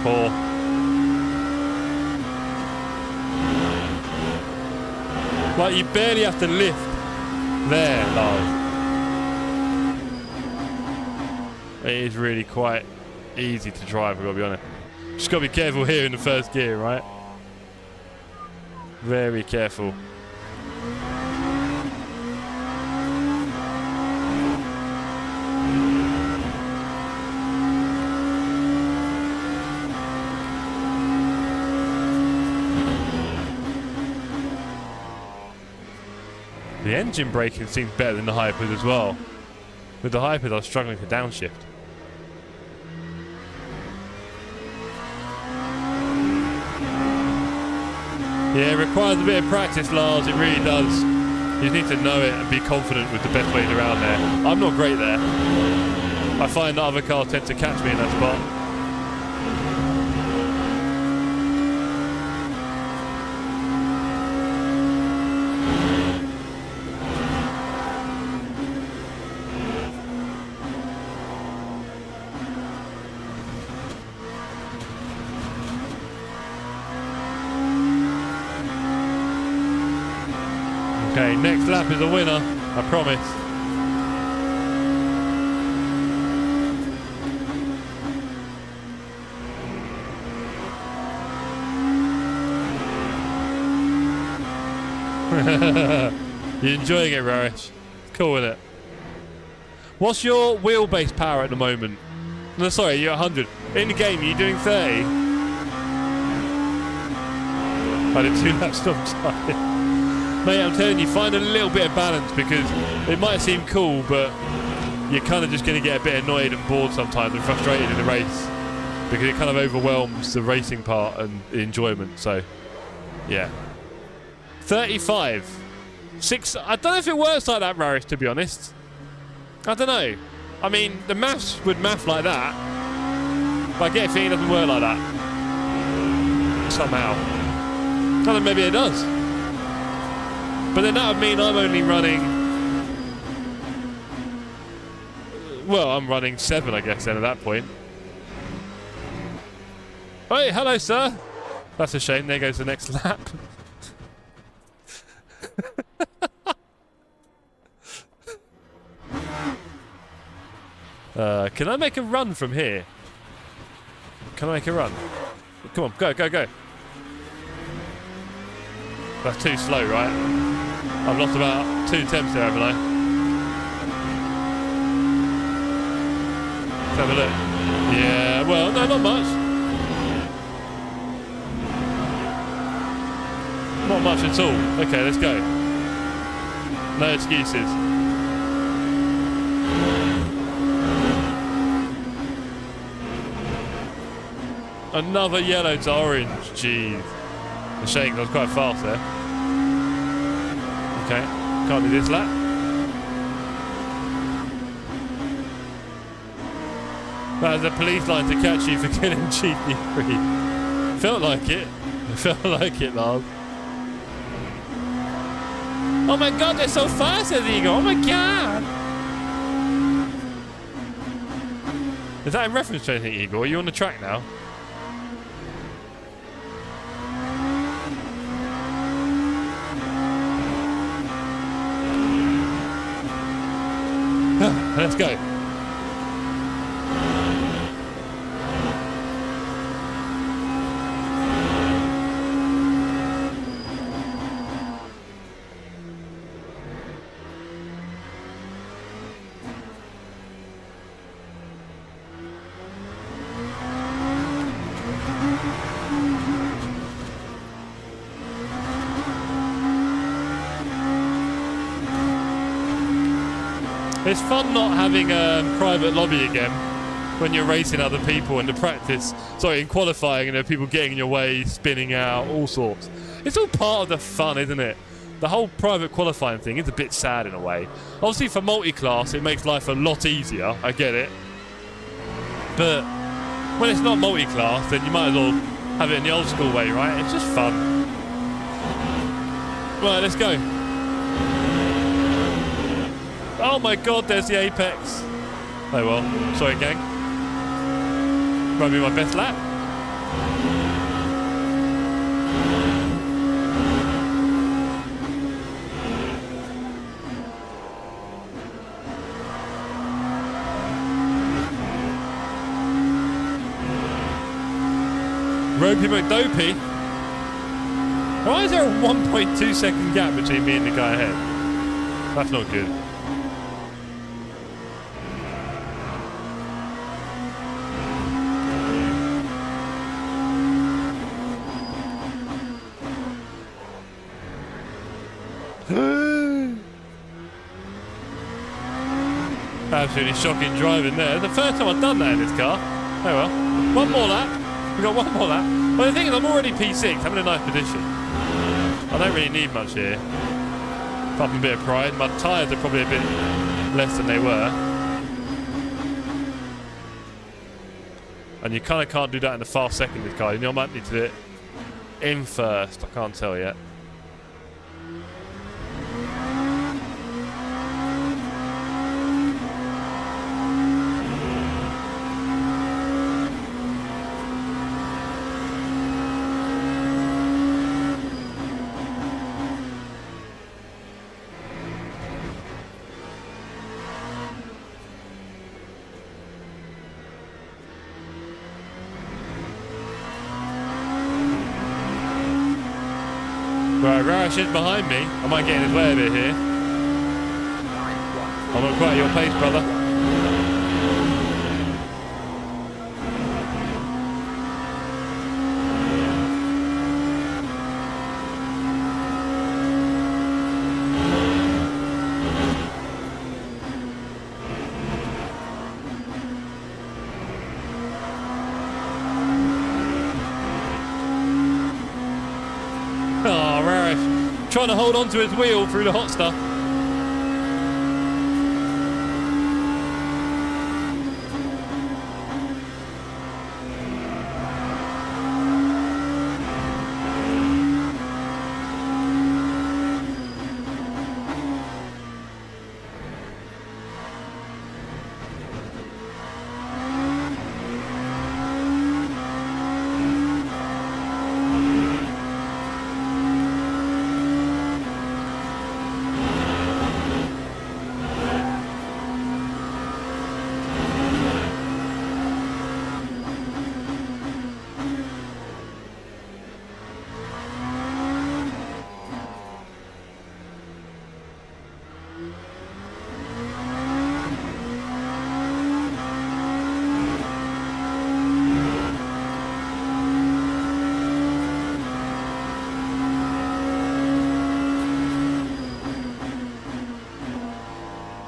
Poor. Like, you barely have to lift there, Lars. It is really quite easy to drive, I've got to be honest. Just got to be careful here in the first gear, right? Very careful. The engine braking seems better than the Hypers as well. With the Hypers, I was struggling to downshift. Yeah, it requires a bit of practice, Lars. It really does. You need to know it and be confident with the best ways around there. I'm not great there. I find that other cars tend to catch me in that spot. Okay, next lap is a winner, I promise. You're enjoying it, Rarish. Cool, isn't it? What's your wheelbase power at the moment? No, sorry, you're 100. In the game, are you doing 30? I did 2 laps, I'm tired. Mate, I'm telling you, find a little bit of balance, because it might seem cool, but you're kind of just going to get a bit annoyed and bored sometimes and frustrated in the race. because it kind of overwhelms the racing part and the enjoyment. So, yeah. 35. 6. I don't know if it works like that, Raris, to be honest. I don't know. I mean, the maths would math like that, but I get a feeling it doesn't work like that. Somehow. I don't know, maybe it does. But then that would mean I'm only running... Well, I'm running 7, I guess, then at that point. Hey, hello, sir. That's a shame. There goes the next lap. Can I make a run from here? Can I make a run? Come on, go, go, go. That's too slow, right? I've lost about 2 attempts there, haven't I? Let's have a look. Yeah, well, no, not much. Not much at all. Okay, let's go. No excuses. Another yellow to orange. Jeez. The shake was quite fast there. Okay, can't do this lap. That was a police line to catch you for killing GP3. Felt like it. Felt like it, Lars. Oh my god, they're so fast, says Eagle. Oh my god. Is that in reference to anything, Eagle? Are you on the track now? Let's go. It's fun not having a private lobby again when you're racing other people in the practice. Sorry, in qualifying, and there are people getting in your way, spinning out, all sorts. It's all part of the fun, isn't it? The whole private qualifying thing is a bit sad in a way. Obviously for multi-class, it makes life a lot easier. I get it. But when it's not multi-class, then you might as well have it in the old school way, right? It's just fun. Right, let's go. Oh my god, there's the apex. Oh well, sorry gang. Might be my best lap. Ropey McDopey. Why is there a 1.2 second gap between me and the guy ahead? That's not good. Absolutely shocking driving there. The first time I've done that in this car. Oh well. One more lap. We've got one more lap. Well, the thing is, I'm already P6. I'm in a nice position. I don't really need much here. Apart from a bit of pride. My tyres are probably a bit less than they were. And you kind of can't do that in the fast second this car. You know, I might need to do it in first. I can't tell yet. Right, Rarish is behind me. I might get in his way a bit here. I'm not quite at your pace, brother. trying to hold on to his wheel through the hot stuff.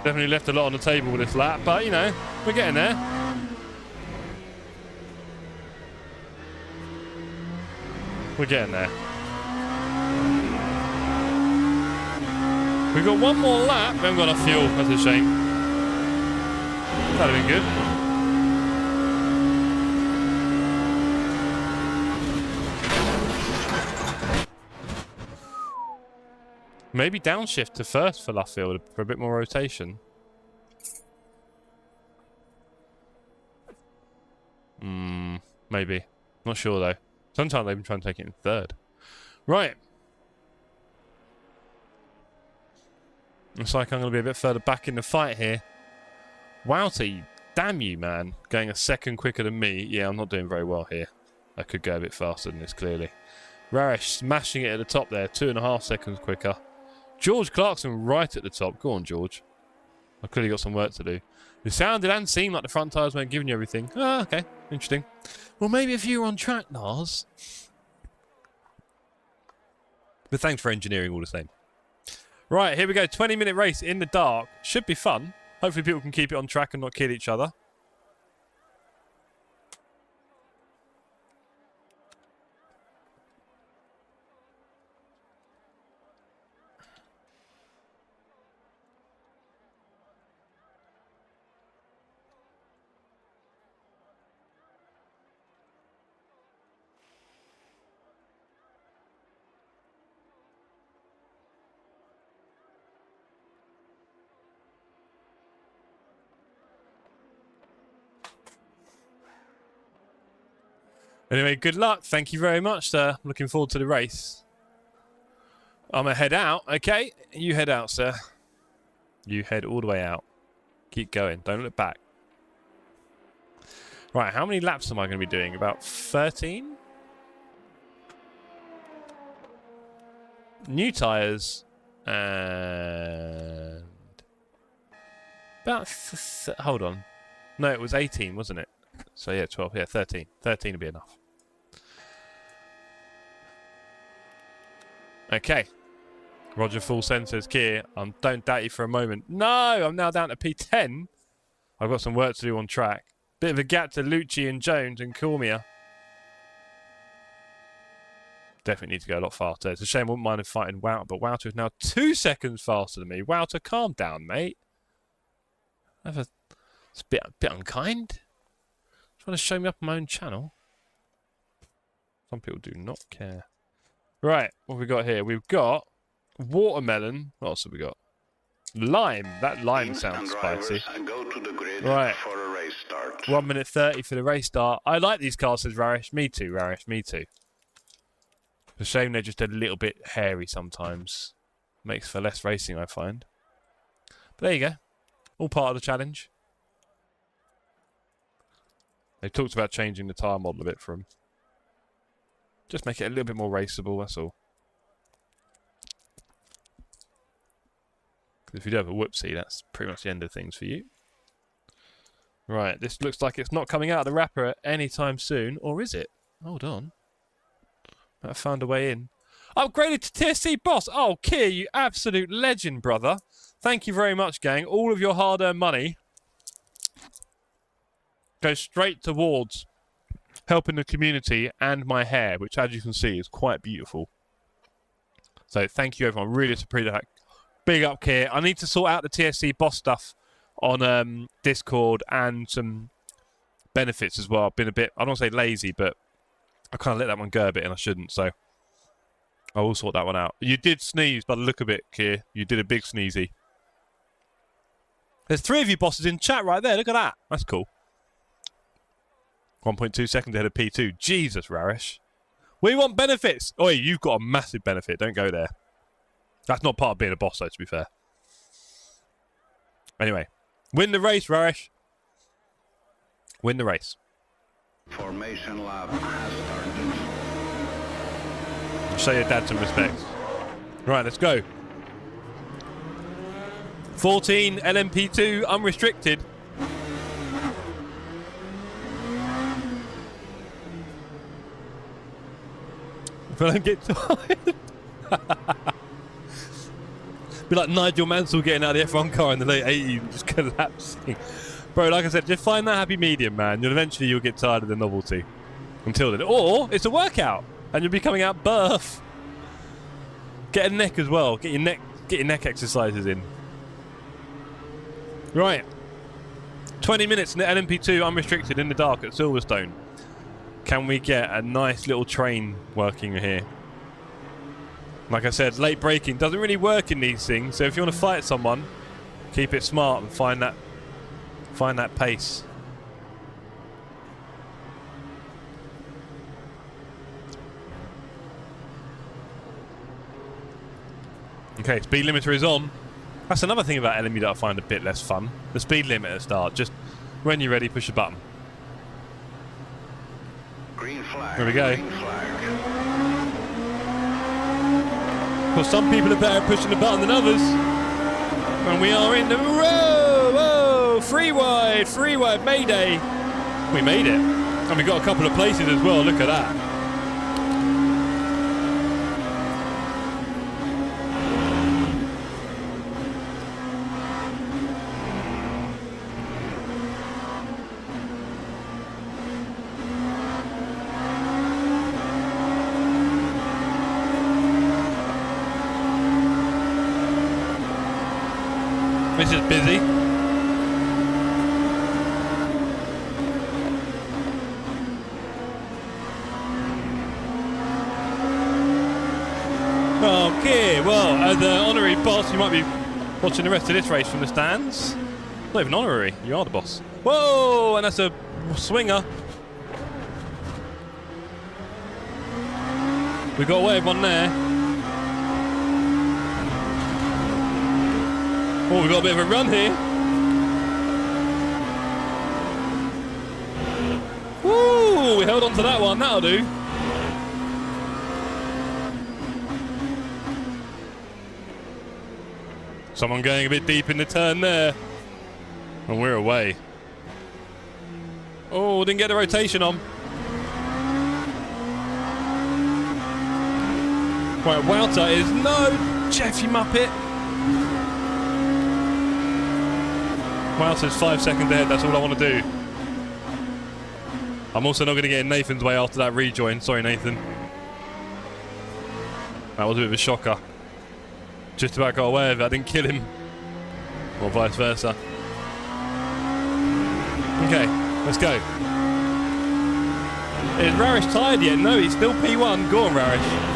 Definitely left a lot on the table with this lap, but you know, we're getting there. We're getting there. We've got one more lap. We haven't got enough fuel. That's a shame. That'd have been good. Maybe downshift to first for Luffield for a bit more rotation. Maybe. Not sure though. Sometimes they've been trying to take it in third. Right. Looks like I'm going to be a bit further back in the fight here. Wowty, damn you, man. Going a second quicker than me. Yeah, I'm not doing very well here. I could go a bit faster than this, clearly. Raresh smashing it at the top there. 2.5 seconds quicker. George Clarkson right at the top. Go on, George. I've clearly got some work to do. It sounded and seemed like the front tyres weren't giving you everything. Ah, okay. Interesting. Well, maybe if you were on track, Lars. But thanks for engineering all the same. Right, here we go. 20-minute race in the dark. Should be fun. Hopefully people can keep it on track and not kill each other. Anyway, good luck. Thank you very much, sir. Looking forward to the race. I'm going to head out, okay? You head out, sir. You head all the way out. Keep going. Don't look back. Right, how many laps am I going to be doing? About 13? New tyres. And... about... hold on. No, it was 18, wasn't it? So yeah, 12. Yeah, 13. 13 would be enough. Okay. Roger Full Sensors, Keir. Don't doubt you for a moment. No, I'm now down to P10. I've got some work to do on track. Bit of a gap to Lucci and Jones and Cormier. Definitely need to go a lot faster. It's a shame I wouldn't mind him fighting Wouter, but Wouter is now 2 seconds faster than me. Wouter, calm down, mate. It's a bit unkind. Trying to show me up on my own channel. Some people do not care. Right, what have we got here? We've got watermelon. What else have we got? Lime. That lime sounds spicy. Go to the grid right. For a race start. 1 minute 30 for the race start. I like these cars, says Rarish. Me too, Rarish. Me too. It's a shame they're just a little bit hairy sometimes. Makes for less racing, I find. But there you go. All part of the challenge. They talked about changing the tyre model a bit for them. Just make it a little bit more raceable, that's all. If you do have a whoopsie, that's pretty much the end of things for you. Right, this looks like it's not coming out of the wrapper any time soon. Or is it? Hold on. I found a way in. Upgraded to TSC boss. Oh, Keir, you absolute legend, brother. Thank you very much, gang. All of your hard-earned money goes straight towards helping the community and my hair, which, as you can see, is quite beautiful. So thank you, everyone. Really appreciate that. Big up, Keir. I need to sort out the TSC boss stuff on Discord and some benefits as well. I've been a bit, I don't want to say lazy, but I kind of let that one go a bit and I shouldn't. So I will sort that one out. You did sneeze by the look of it, Keir. You did a big sneezy. There's 3 of you bosses in chat right there. Look at that. That's cool. 1.2 seconds ahead of P2. Jesus, Rarish. We want benefits. Oi, you've got a massive benefit. Don't go there. That's not part of being a boss, though, to be fair. Anyway. Win the race, Rarish. Win the race. Formation lab has started. Show your dad some respect. Right, let's go. 14 LMP2 unrestricted. If I don't get tired. Be like Nigel Mansell getting out of the F1 car in the late 80s and just collapsing. Bro, like I said, just find that happy medium, man. Eventually you'll get tired of the novelty. Until then. Or it's a workout and you'll be coming out buff. Get a neck as well. Get your neck exercises in. Right. 20 minutes in the LMP2 unrestricted in the dark at Silverstone. Can we get a nice little train working here? Like I said, late braking doesn't really work in these things. So if you want to fight someone, keep it smart and find that pace. Okay, speed limiter is on. That's another thing about LMU that I find a bit less fun. The speed limit at the start. Just when you're ready, push a button. Green flag. There we go. Green flag. Well, some people are better at pushing the button than others. And we are in the row. Whoa! Free wide, mayday. We made it. And we got a couple of places as well. Look at that. This is busy. Okay, well, as an honorary boss, you might be watching the rest of this race from the stands. Not even honorary, you are the boss. Whoa, and that's a swinger. We got away with one there. Oh, we got a bit of a run here. Woo! We held on to that one. That'll do. Someone going a bit deep in the turn there. And we're away. Oh, didn't get the rotation on. Right, Wouter is... No! Jeff, you muppet! Wouter's 5 seconds ahead, that's all I want to do. I'm also not going to get in Nathan's way after that rejoin. Sorry, Nathan. That was a bit of a shocker. Just about got away with it. I didn't kill him. Or vice versa. Okay, let's go. Is Rarish tired yet? No, he's still P1. Go on, Rarish.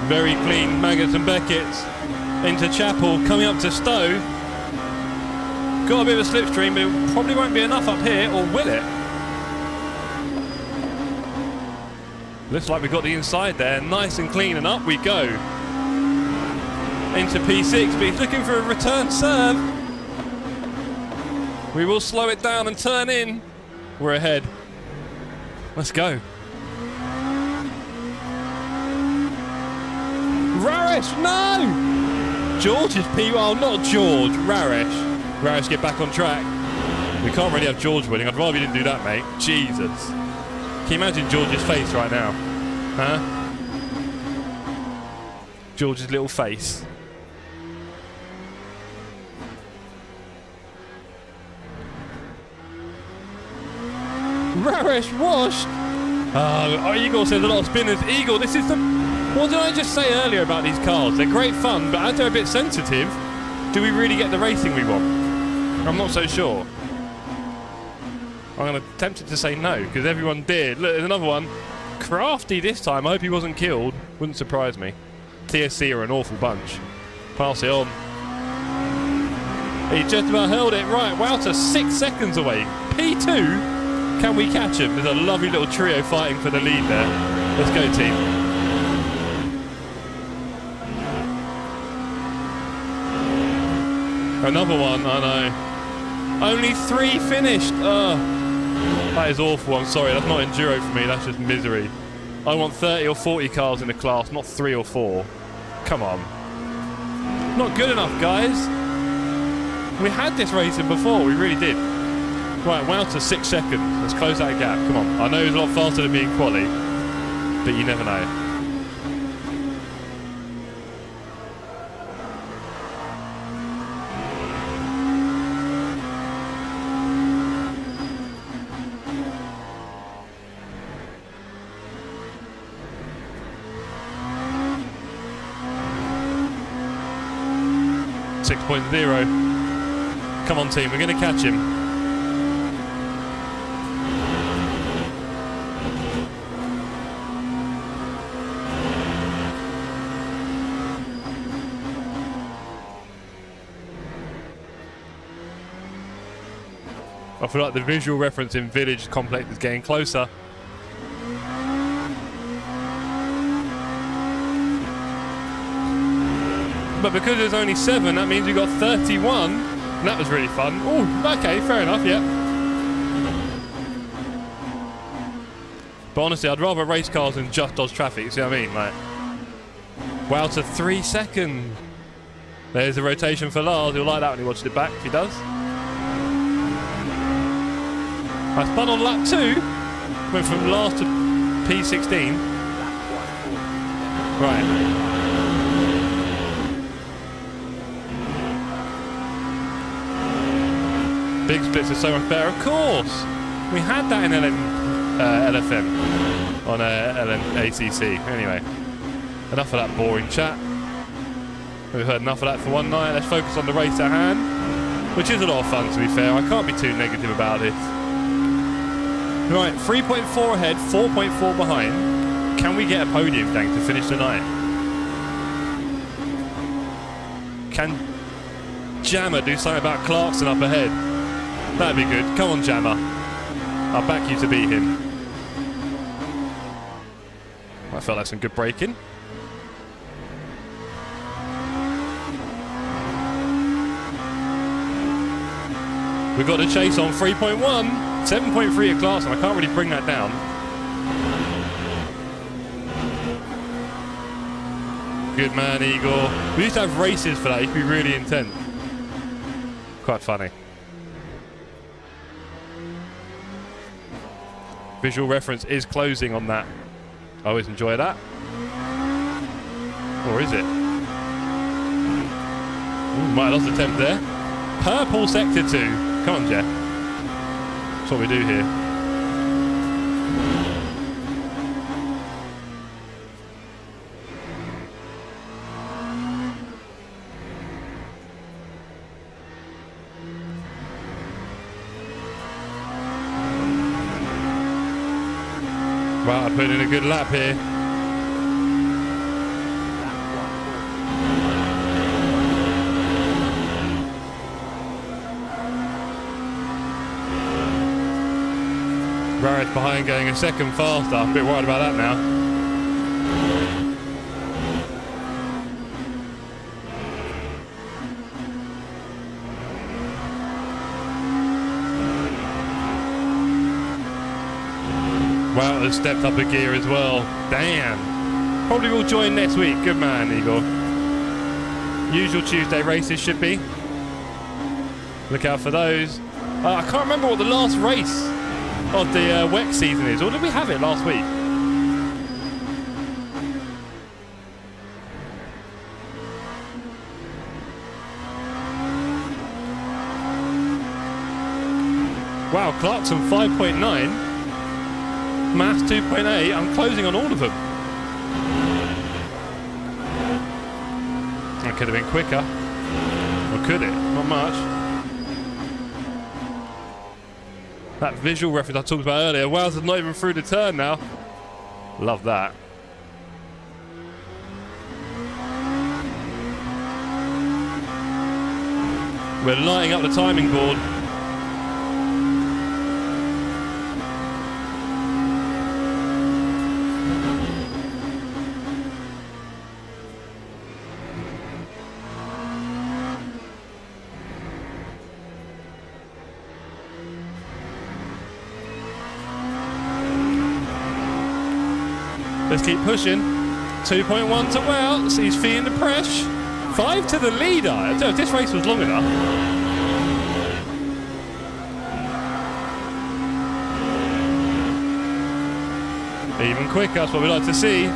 Very clean Maggots and Beckett's into Chapel, coming up to Stowe. Got a bit of a slipstream, but it probably won't be enough up here, or will it? Looks like we've got the inside there, nice and clean, and up we go. Into P6, but he's looking for a return serve. We will slow it down and turn in. We're ahead. Let's go. Rarish, no! George is P1, not George. Rarish. Rarish, get back on track. We can't really have George winning. I'd rather you didn't do that, mate. Jesus. Can you imagine George's face right now? Huh? George's little face. Raresh washed. Oh, Eagle says a lot of spinners. Eagle, this is the... What did I just say earlier about these cars? They're great fun, but as they're a bit sensitive, do we really get the racing we want? I'm not so sure. I'm tempted to say no, because everyone did. Look, there's another one. Crafty this time. I hope he wasn't killed. Wouldn't surprise me. TSC are an awful bunch. Pass it on. He just about held it. Right, Wouter 6 seconds away. P2? Can we catch him? There's a lovely little trio fighting for the lead there. Let's go, team. Another one, I know. Only 3 finished. That is awful. I'm sorry. That's not enduro for me. That's just misery. I want 30 or 40 cars in the class, not 3 or 4. Come on. Not good enough, guys. We had this racing before. We really did. Right, Wouter 6 seconds. Let's close that gap. Come on. I know he's a lot faster than me in quali, but you never know. .0. Come on, team. We're going to catch him. I feel like the visual reference in Village Complex is getting closer. But because there's only 7, that means we got 31. And that was really fun. Oh, okay, fair enough, yeah. But honestly, I'd rather race cars than just dodge traffic, see what I mean? Like, wow, to 3 seconds. There's a rotation for Lars. He'll like that when he watches it back, if he does. I spun on lap 2. Went from last to P16. Right. Big splits are so much better, of course. We had that in LFM on ACC. Anyway, enough of that boring chat. We've heard enough of that for one night. Let's focus on the race at hand, which is a lot of fun, to be fair. I can't be too negative about it. Right, 3.4 ahead, 4.4 behind. Can we get a podium, gang, to finish the night? Can Jammer do something about Clarkson up ahead? That'd be good. Come on, Jammer. I'll back you to beat him. I felt like some good braking. We've got to chase on 3.1. 7.3 at Clarkson. I can't really bring that down. Good man, Igor. We used to have races for that. It used to be really intense. Quite funny. Visual reference is closing on that. I always enjoy that. Or is it? Ooh, might have lost attempt there. Purple sector 2. Come on, Jeff. That's what we do here. Wow, I put in a good lap here. Raresh behind going a second faster. I'm a bit worried about that now. Wow, has stepped up a gear as well. Damn. Probably will join next week. Good man, Igor. Usual Tuesday races should be. Look out for those. I can't remember what the last race of the WEC season is, or did we have it last week? Wow, Clarkson 5.9, Mass 2.8, I'm closing on all of them. That could have been quicker, or could it? Not much. That visual reference I talked about earlier, Wowzer's not even through the turn now. Love that. We're lighting up the timing board. Let's keep pushing. 2.1 to Welts. He's feeling the pressure. 5 to the leader. I don't know if this race was long enough. Even quicker, that's what we like to see.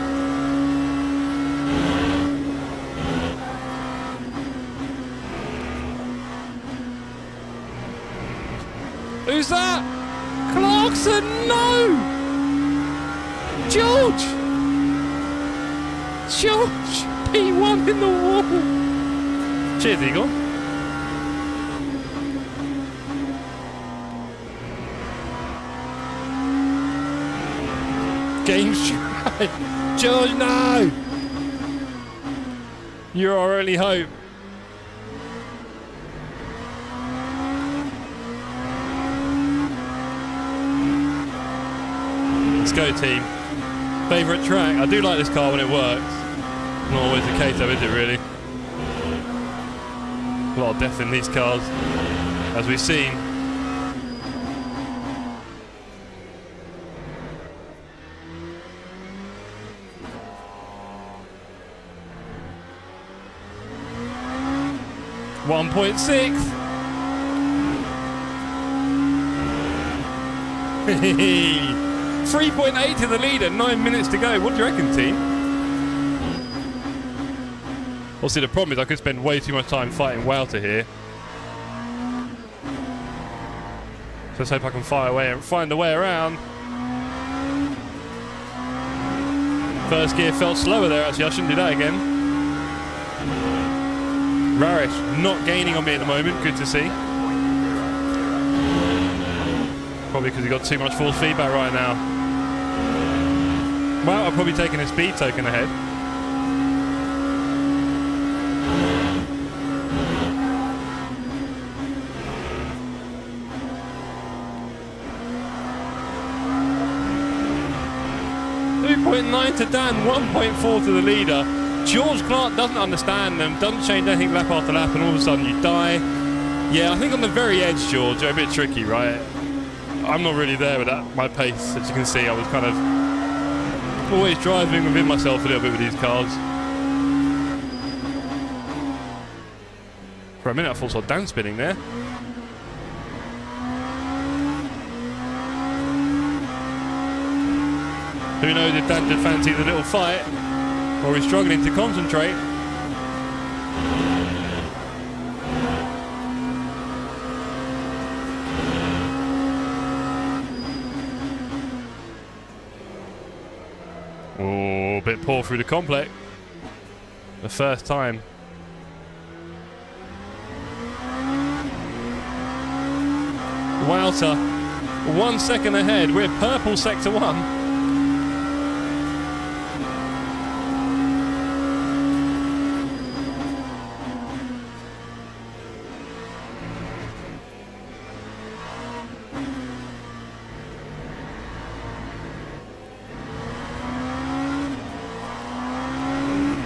Who's that? Clarkson, no! George! George! P1 in the wall! Cheers, Eagle. Game strike! George, no! You're our only hope. Let's go, team. Favourite track? I do like this car when it works. Not always the case though, is it really? A lot of death in these cars, as we've seen. .6. 3.8 to the leader, 9 minutes to go. What do you reckon, team? Obviously, the problem is I could spend way too much time fighting Wouter here. So let's hope I can fire away and find a way around. First gear felt slower there, actually. I shouldn't do that again. Rarish not gaining on me at the moment. Good to see. Probably because he got too much force feedback right now. Well, I've probably taken a speed token ahead. .9 to Dan, 1.4 to the leader. George Clark doesn't understand them, doesn't change anything lap after lap, and all of a sudden you die. Yeah, I think on the very edge, George, a bit tricky, right? I'm not really there with that, my pace. As you can see, I was kind of always driving within myself a little bit with these cars. For a minute, I thought I saw Dan spinning there. Who knows if Dan just fancies a little fight, or he's struggling to concentrate. Oh, a bit poor through the complex. The first time. Wouter, 1 second ahead. We're purple sector 1.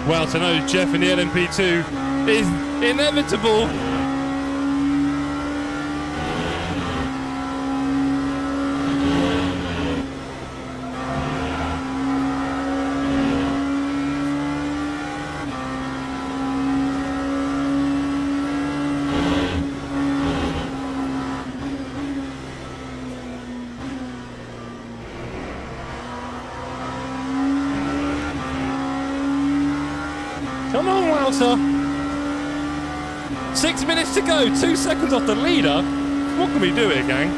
Well, to know Jeff in the LMP2 is inevitable. Come on, Wouter. 6 minutes to go. 2 seconds off the leader. What can we do here, gang?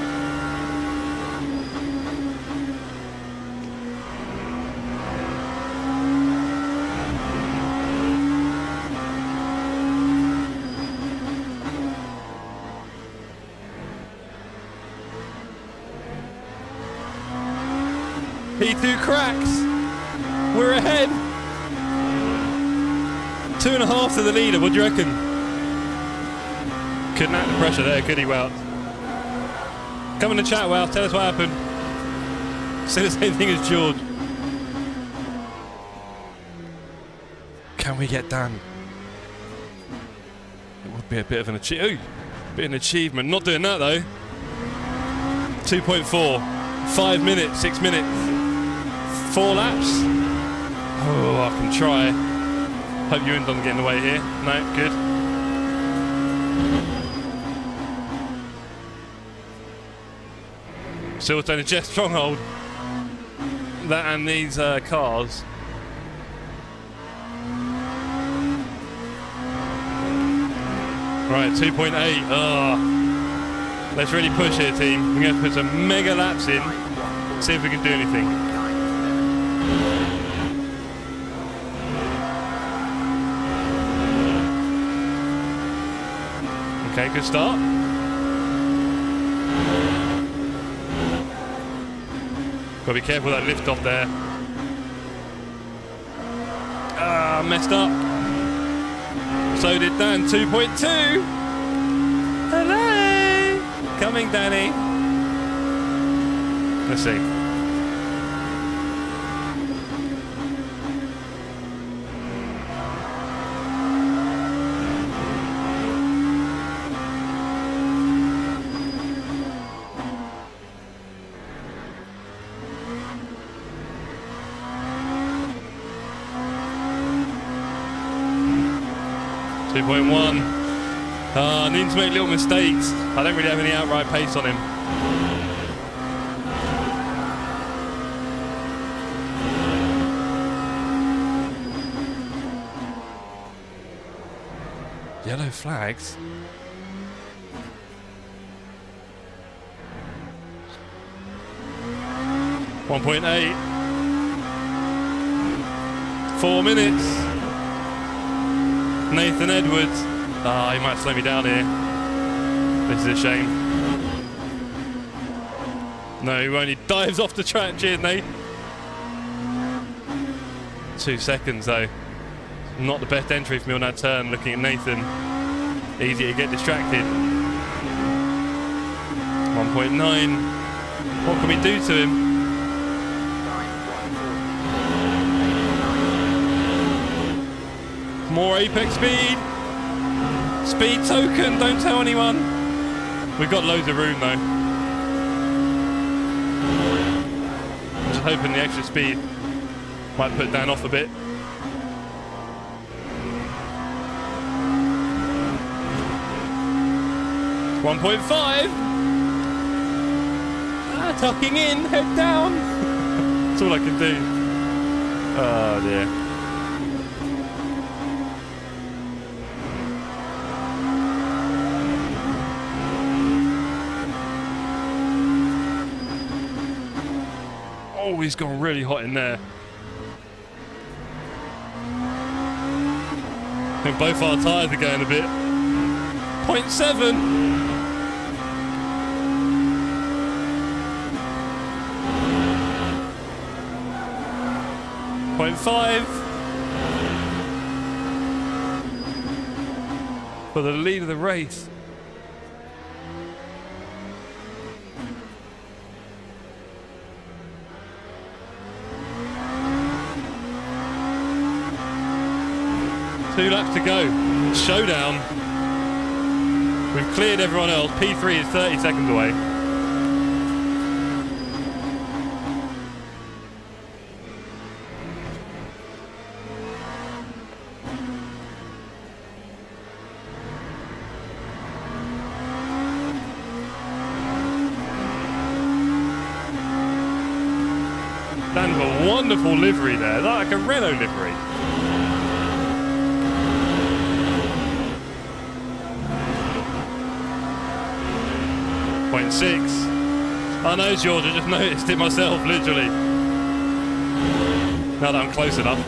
P2 cracks. We're ahead. 2.5 to the leader. What do you reckon? Couldn't act the pressure there, could he, Wout? Come in the chat, Wout. Tell us what happened. Say the same thing as George. Can we get done? It would be a bit of an achievement. Not doing that though. 2.4. 5 minutes. 6 minutes. 4 laps. Oh, I can try. Hope Ewan doesn't get in the way here. No, good. Silverstone is just stronghold. That and these cars. Right, 2.8. Oh. Let's really push here, team. We're going to put some mega laps in. See if we can do anything. Okay, good start. Gotta be careful with that lift off there. Ah, messed up. So did Dan. 2.2. Hello. Coming, Danny. Let's see. I need to make little mistakes. I don't really have any outright pace on him. Yellow flags. .8. 4 minutes. Nathan Edwards. Ah, he might slow me down here. This is a shame. No, he won't. He dives off the track. Cheers, Nate. 2 seconds, though. Not the best entry for me on that turn, looking at Nathan. Easy to get distracted. 1.9. What can we do to him? More apex speed. Speed token, don't tell anyone. We've got loads of room though. I'm just hoping the extra speed might put Dan off a bit. .5. Tucking in, head down. That's all I can do. Oh dear. Oh, he's gone really hot in there. I think both our tyres are going a bit. 0.7. 0.5. For the lead of the race. Two laps to go. Showdown. We've cleared everyone else. P3 is 30 seconds away. Dan's a wonderful livery there. Like a Renault livery. 0.6. I know, George, I just noticed it myself, literally. Now that I'm close enough.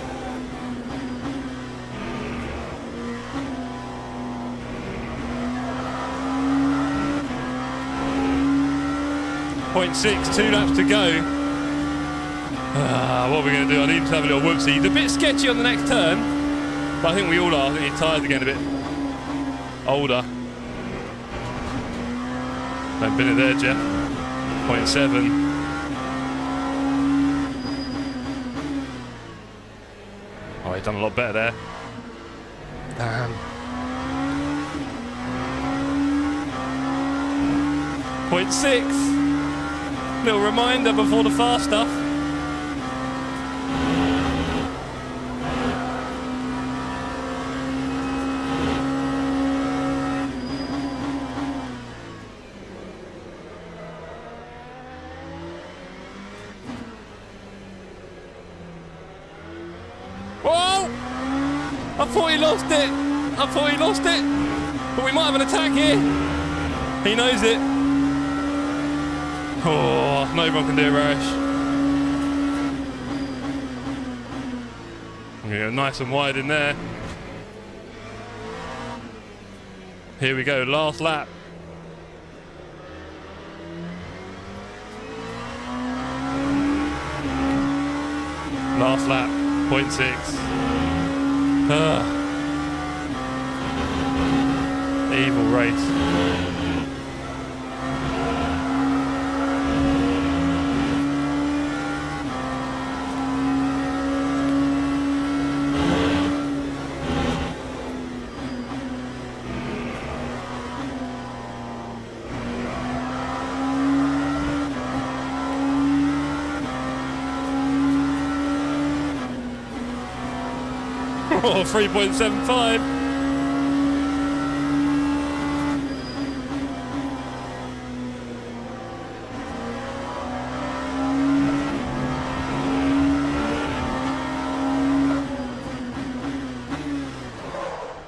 .6, 2 laps to go. What are we going to do? I need to have a little whoopsie. He's a bit sketchy on the next turn, but I think we all are. I think his tyres are getting a bit older. Don't bin it there, Jeff. 0.7. Oh, he's done a lot better there. Damn. 0.6. Little reminder before the fast stuff. Whoa! I thought he lost it. I thought he lost it. But we might have an attack here. He knows it. Oh, not everyone can do it, Raresh. I'm going to go nice and wide in there. Here we go, last lap. Last lap, 0.6. Evil race. Oh, 3.75.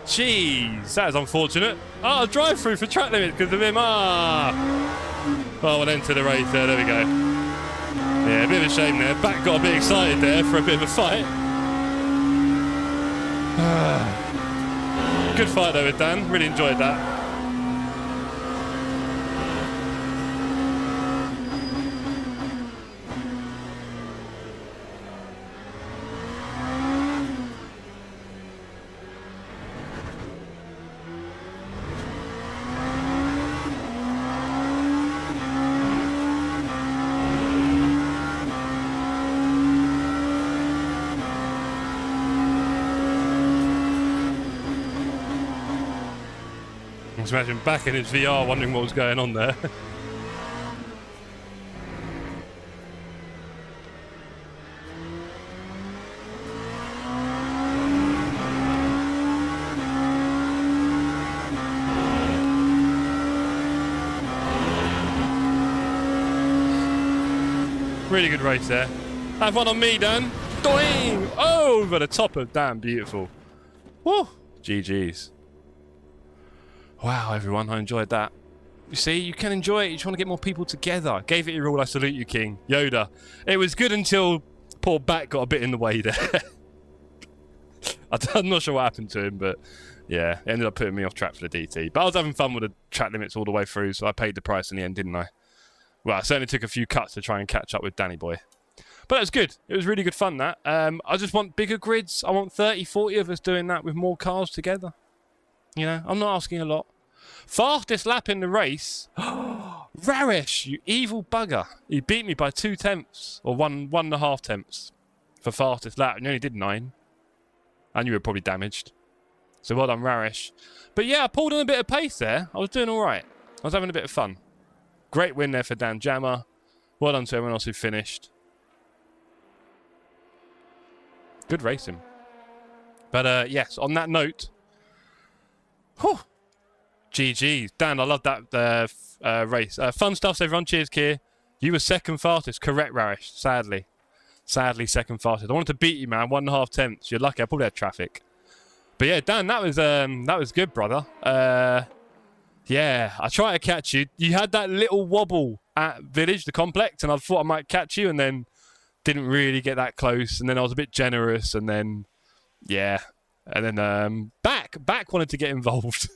Jeez, that is unfortunate. Oh, a drive through for track limit because of him. Oh, we'll enter the race there. There we go. Yeah, a bit of a shame there. Back got a bit excited there for a bit of a fight. Good fight though with Dan, really enjoyed that. Imagine back in his VR wondering what was going on there. Really good race there. Have one on me, Dan. Doing! Oh, over the top of Dan. Beautiful. Woo! GG's. Wow, everyone, I enjoyed that. You see, you can enjoy it. You just want to get more people together. Gave it your all. I salute you, King. Yoda. It was good until poor Bat got a bit in the way there. I'm not sure what happened to him, but yeah, it ended up putting me off track for the DT. But I was having fun with the track limits all the way through, so I paid the price in the end, didn't I? Well, I certainly took a few cuts to try and catch up with Danny Boy. But it was good. It was really good fun, that. I just want bigger grids. I want 30, 40 of us doing that with more cars together. You know, I'm not asking a lot. Fastest lap in the race. Raresh, you evil bugger. He beat me by 2 tenths, or 1.5 tenths for fastest lap, and you only did 9. And you were probably damaged. So well done, Raresh. But yeah, I pulled on a bit of pace there. I was doing all right. I was having a bit of fun. Great win there for Dan Jammer. Well done to everyone else who finished. Good racing. But yes, on that note, whew, GG's. Dan, I love that race. Fun stuff, everyone. Cheers, Kier. You were second fastest. Correct, Raresh. Sadly. Sadly, second fastest. I wanted to beat you, man. 1.5 tenths. You're lucky. I probably had traffic. But yeah, Dan, that was good, brother. Yeah, I tried to catch you. You had that little wobble at Village, the complex, and I thought I might catch you, and then didn't really get that close. And then I was a bit generous, and then, yeah. And then back wanted to get involved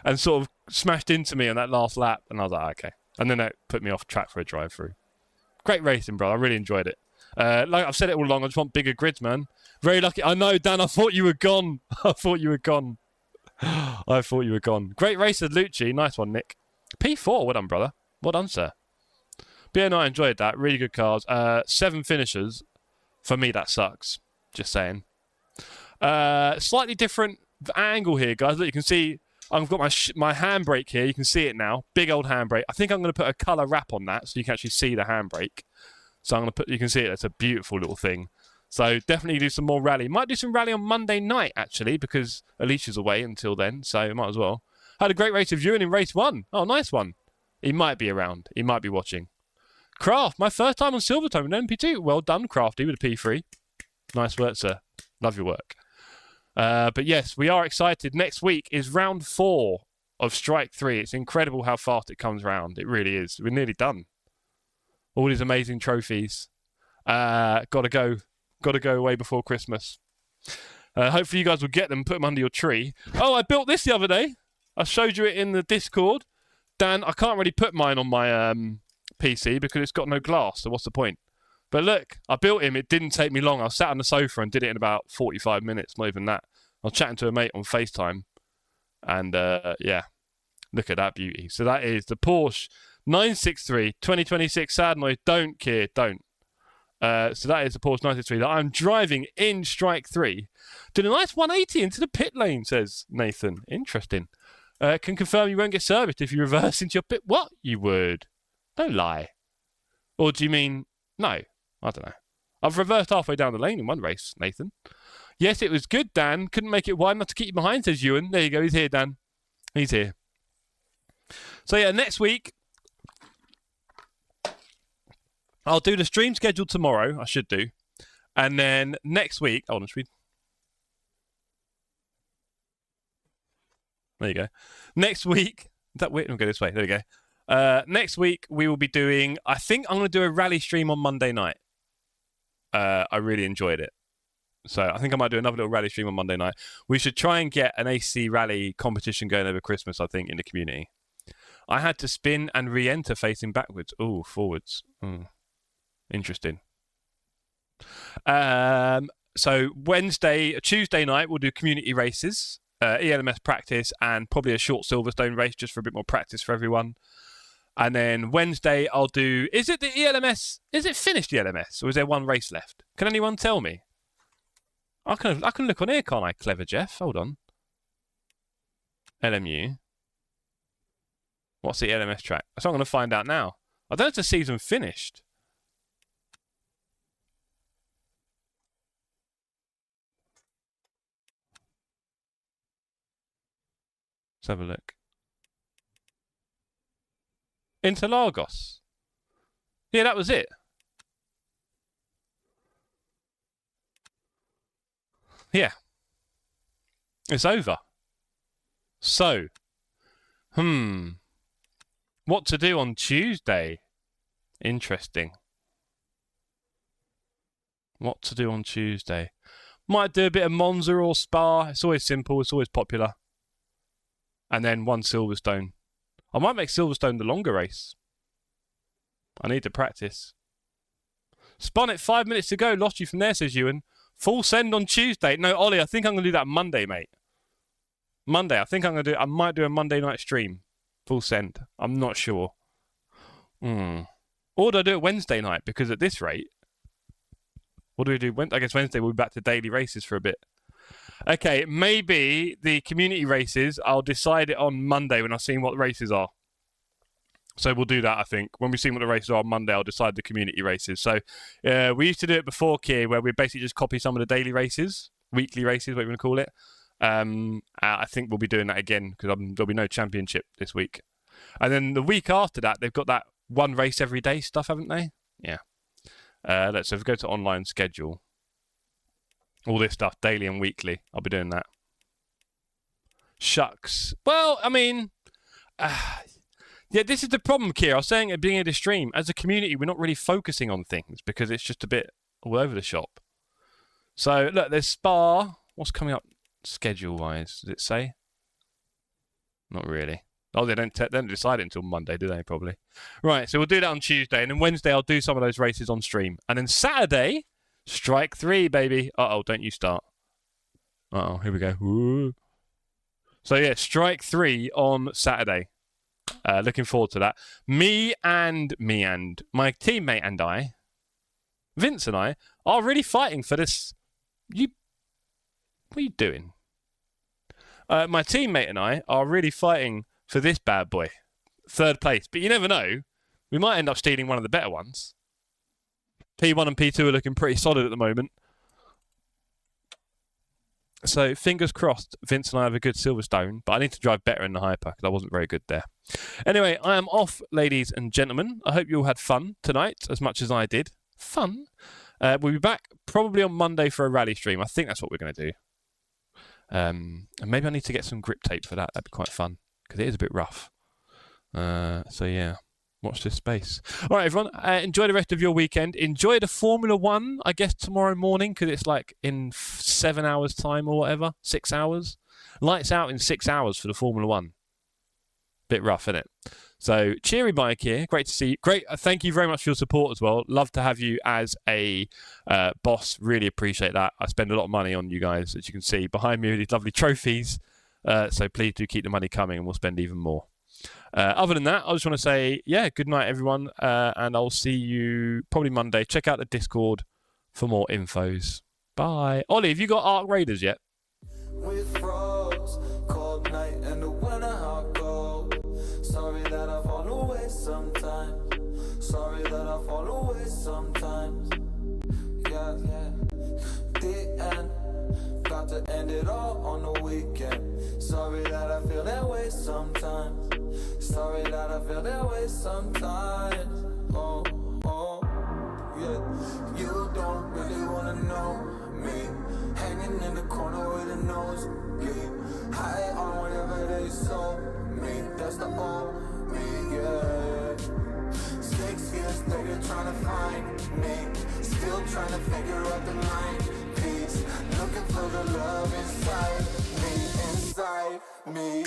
and sort of smashed into me on that last lap. And I was like, okay. And then that put me off track for a drive-through. Great racing, bro. I really enjoyed it. Like I've said it all along, I just want bigger grids, man. Very lucky. I know, Dan, I thought you were gone. I thought you were gone. Great race at Lucci. Nice one, Nick. P4. Well done, brother. Well done, sir. But yeah, no, I enjoyed that. Really good cars. 7 finishers. For me, that sucks. Just saying. Slightly different angle here, guys. Look, you can see I've got my handbrake here. You can see it now. Big old handbrake. I think I'm going to put a colour wrap on that so you can actually see the handbrake. So I'm going to put, you can see it. It's a beautiful little thing. So definitely do some more rally. Might do some rally on Monday night, actually, because Alicia's away until then. So might as well. Had a great race of viewing in race 1. Oh, nice one. He might be around. He might be watching. Craft, my first time on Silverstone with an MP2. Well done, Crafty, with a P3. Nice work, sir. Love your work. But yes, we are excited. Next week is round 4 of Strike 3. It's incredible how fast it comes round. It really is. We're nearly done. All these amazing trophies. Gotta go away before Christmas. Hopefully you guys will get them, put them under your tree. Oh, I built this the other day. I showed you it in the Discord. Dan, I can't really put mine on my PC because it's got no glass, so what's the point? But look, I built him. It didn't take me long. I sat on the sofa and did it in about 45 minutes, not even that. I was chatting to a mate on FaceTime. And, yeah, look at that beauty. So that is the Porsche 963 2026 Sadnoy. Don't, Keir, don't. So that is the Porsche 963 that I'm driving in Strike 3. Did a nice 180 into the pit lane, says Nathan. Interesting. Can confirm you won't get serviced if you reverse into your pit. What? You would. Don't lie. Or do you mean... No. I don't know. I've reversed halfway down the lane in one race, Nathan. Yes, it was good, Dan. Couldn't make it wide enough to keep you behind, says Ewan. There you go. He's here, Dan. He's here. So, yeah, next week... I'll do the stream schedule tomorrow. I should do. And then next week... Hold on, should we... There you go. Next week... That way? I'll go this way. There we go. Next week, we will be doing... I think I'm going to do a rally stream on Monday night. I really enjoyed it. So I think I might do another little rally stream on Monday night. We should try and get an AC rally competition going over Christmas, I think, in the community. I had to spin and re-enter facing backwards. Oh, forwards. Interesting. So Tuesday night, we'll do community races, ELMS practice, and probably a short Silverstone race just for a bit more practice for everyone. And then Wednesday, I'll do... Is it the ELMS? Is it finished, the ELMS? Or is there one race left? Can anyone tell me? I can look on here, can't I? Clever Jeff. Hold on. LMU. What's the ELMS track? That's what I'm going to find out now. I don't know if the season finished. Let's have a look. Interlagos. Yeah, that was it. Yeah. It's over. So, what to do on Tuesday? Interesting. What to do on Tuesday? Might do a bit of Monza or Spa. It's always simple. It's always popular. And then one Silverstone. I might make Silverstone the longer race. I need to practice. Spun it 5 minutes to go. Lost you from there, says Ewan. Full send on Tuesday. No, Ollie, I think I'm going to do that Monday, mate. Monday. I think I'm going to do... I might do a Monday night stream. Full send. I'm not sure. Or do I do it Wednesday night? Because at this rate... What do we do? I guess Wednesday we'll be back to daily races for a bit. Okay, maybe the community races, I'll decide it on Monday when I've seen what the races are. So we'll do that, I think. When we've seen what the races are on Monday, I'll decide the community races. So we used to do it before, Keir, where we basically just copy some of the daily races, weekly races, what you want to call it. I think we'll be doing that again because there'll be no championship this week. And then the week after that, they've got that one race every day stuff, haven't they? Yeah. Let's go to online schedule. All this stuff, daily and weekly. I'll be doing that. Shucks. Well, I mean, Yeah, this is the problem, Kier. I was saying at the beginning of the stream, as a community, we're not really focusing on things because it's just a bit all over the shop. So, look, there's Spa. What's coming up schedule-wise? Does it say? Not really. Oh, they don't decide it until Monday, do they, probably? Right, so we'll do that on Tuesday, and then Wednesday I'll do some of those races on stream. And then Saturday, Strike 3, baby. Uh-oh, don't you start. Uh-oh, here we go. Ooh. So, yeah, Strike 3 on Saturday. Looking forward to that. Me and my teammate and I, Vince and I, are really fighting for this. What are you doing? My teammate and I are really fighting for this bad boy. 3rd place. But you never know. We might end up stealing one of the better ones. P1 and P2 are looking pretty solid at the moment. So, fingers crossed, Vince and I have a good Silverstone, but I need to drive better in the Hyper because I wasn't very good there. Anyway, I am off, ladies and gentlemen. I hope you all had fun tonight, as much as I did. Fun. We'll be back probably on Monday for a rally stream. I think that's what we're going to do. And maybe I need to get some grip tape for that. That'd be quite fun, because it is a bit rough. So, yeah. Watch this space. All right, everyone. Enjoy the rest of your weekend. Enjoy the Formula 1, I guess, tomorrow morning, because it's like in 7 hours' time or whatever. 6 hours. Lights out in 6 hours for the Formula 1. Bit rough, isn't it? So, cheery bike here. Great to see you. Great. Thank you very much for your support as well. Love to have you as a boss. Really appreciate that. I spend a lot of money on you guys, as you can see. Behind me are these lovely trophies. So, please do keep the money coming, and we'll spend even more. Other than that, I just want to say, yeah, good night, everyone, and I'll see you probably Monday. Check out the Discord for more infos. Bye. Ollie, have you got Arc Raiders yet? With frost, cold night and the winter hot cold. Sorry that I fall away sometimes. Sorry that I fall away sometimes. Yeah, the end. Got to end it all on the weekend. Sorry that I feel that way sometimes. Sorry that I feel that way sometimes. Oh, yeah. You don't really wanna know me. Hanging in the corner with a nosebleed. High on whatever they sold me. That's the old me, yeah. 6 years later trying to find me. Still trying to figure out the mind piece. Looking for the love inside me.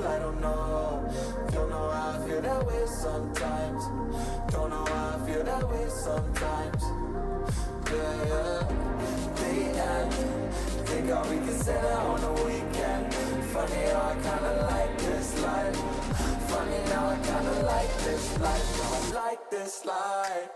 I don't know how I feel that way sometimes. Don't know how I feel that way sometimes. Yeah. The end. Think how we can set out on the weekend. Funny how I kinda like this life. Funny how I kinda like this life. Don't like this life.